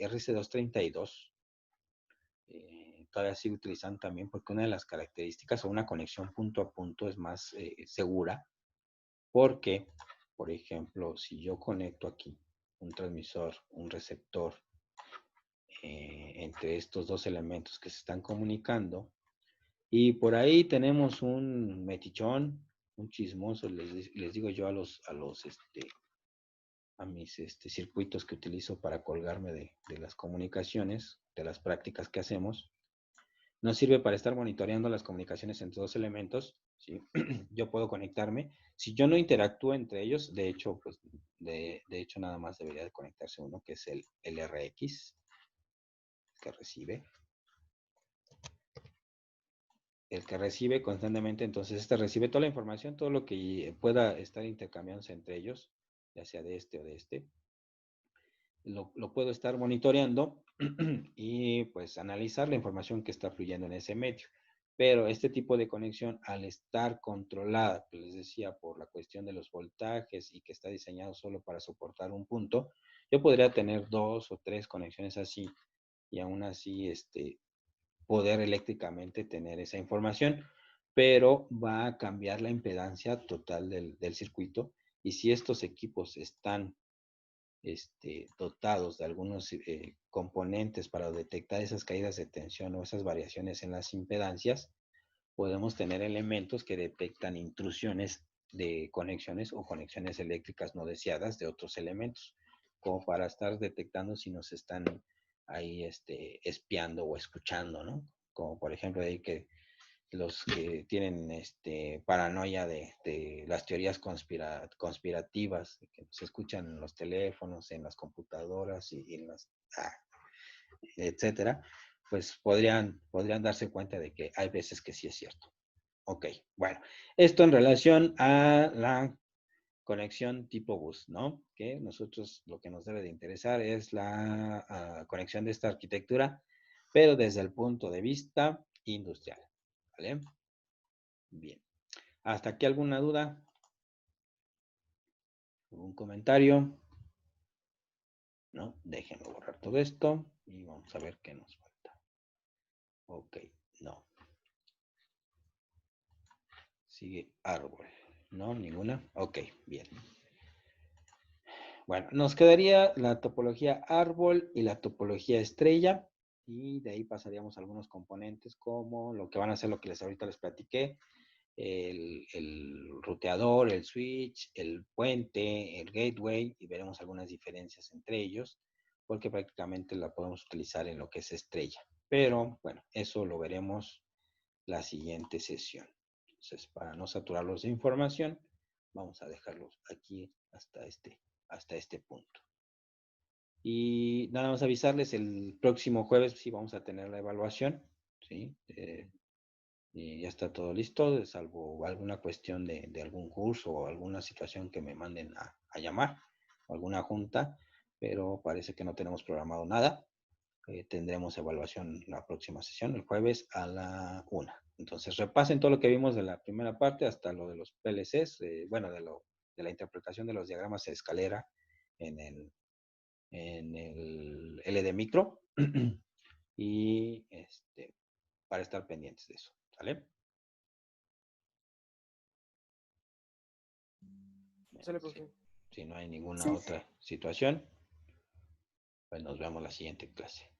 RC232 todavía sigue utilizando también porque una de las características o una conexión punto a punto es más segura porque, por ejemplo, si yo conecto aquí un transmisor, un receptor entre estos dos elementos que se están comunicando, Y por ahí tenemos un metichón, un chismoso, les digo yo a mis circuitos que utilizo para colgarme de las comunicaciones, de las prácticas que hacemos. Nos sirve para estar monitoreando las comunicaciones entre dos elementos, ¿sí? Yo puedo conectarme. Si yo no interactúo entre ellos, de hecho, pues, de hecho nada más debería de conectarse uno, que es el RX, que recibe. El que recibe constantemente, entonces este recibe toda la información, todo lo que pueda estar intercambiándose entre ellos, ya sea de este o de este, lo puedo estar monitoreando y pues analizar la información que está fluyendo en ese medio. Pero este tipo de conexión, al estar controlada, pues les decía, por la cuestión de los voltajes y que está diseñado solo para soportar un punto, yo podría tener 2 o 3 conexiones así y aún así poder eléctricamente tener esa información, pero va a cambiar la impedancia total del circuito. Y si estos equipos están dotados de algunos componentes para detectar esas caídas de tensión o esas variaciones en las impedancias, podemos tener elementos que detectan intrusiones de conexiones o conexiones eléctricas no deseadas de otros elementos, como para estar detectando si nos están ahí espiando o escuchando, ¿no? Como por ejemplo de ahí que los que tienen paranoia de las teorías conspirativas, que se escuchan en los teléfonos, en las computadoras y en las, etcétera, pues podrían darse cuenta de que hay veces que sí es cierto. Ok, bueno, esto en relación a la conexión tipo bus, ¿no? Que nosotros lo que nos debe de interesar es la conexión de esta arquitectura, pero desde el punto de vista industrial, ¿vale? Bien. ¿Hasta aquí alguna duda? ¿Algún comentario? ¿No? Déjenme borrar todo esto y vamos a ver qué nos falta. Ok, no. Sigue árbol. ¿No? ¿Ninguna? Ok, bien. Bueno, nos quedaría la topología árbol y la topología estrella. Y de ahí pasaríamos a algunos componentes como lo que van a ser lo que ahorita les platiqué. El ruteador, el switch, el puente, el gateway, y veremos algunas diferencias entre ellos, porque prácticamente la podemos utilizar en lo que es estrella. Pero bueno, eso lo veremos la siguiente sesión. Entonces, para no saturarlos de información, vamos a dejarlos aquí hasta este punto. Y nada más avisarles, el próximo jueves sí vamos a tener la evaluación, ¿sí? Y ya está todo listo, salvo alguna cuestión de algún curso o alguna situación que me manden a llamar, o alguna junta, pero parece que no tenemos programado nada. Tendremos evaluación la próxima sesión, el jueves a la 1. Entonces repasen todo lo que vimos de la primera parte hasta lo de los PLCs, bueno, de la interpretación de los diagramas de escalera en el LD micro y para estar pendientes de eso, ¿sale? Sale, Si, profe. si no hay ninguna Sí. otra situación, pues nos vemos la siguiente clase.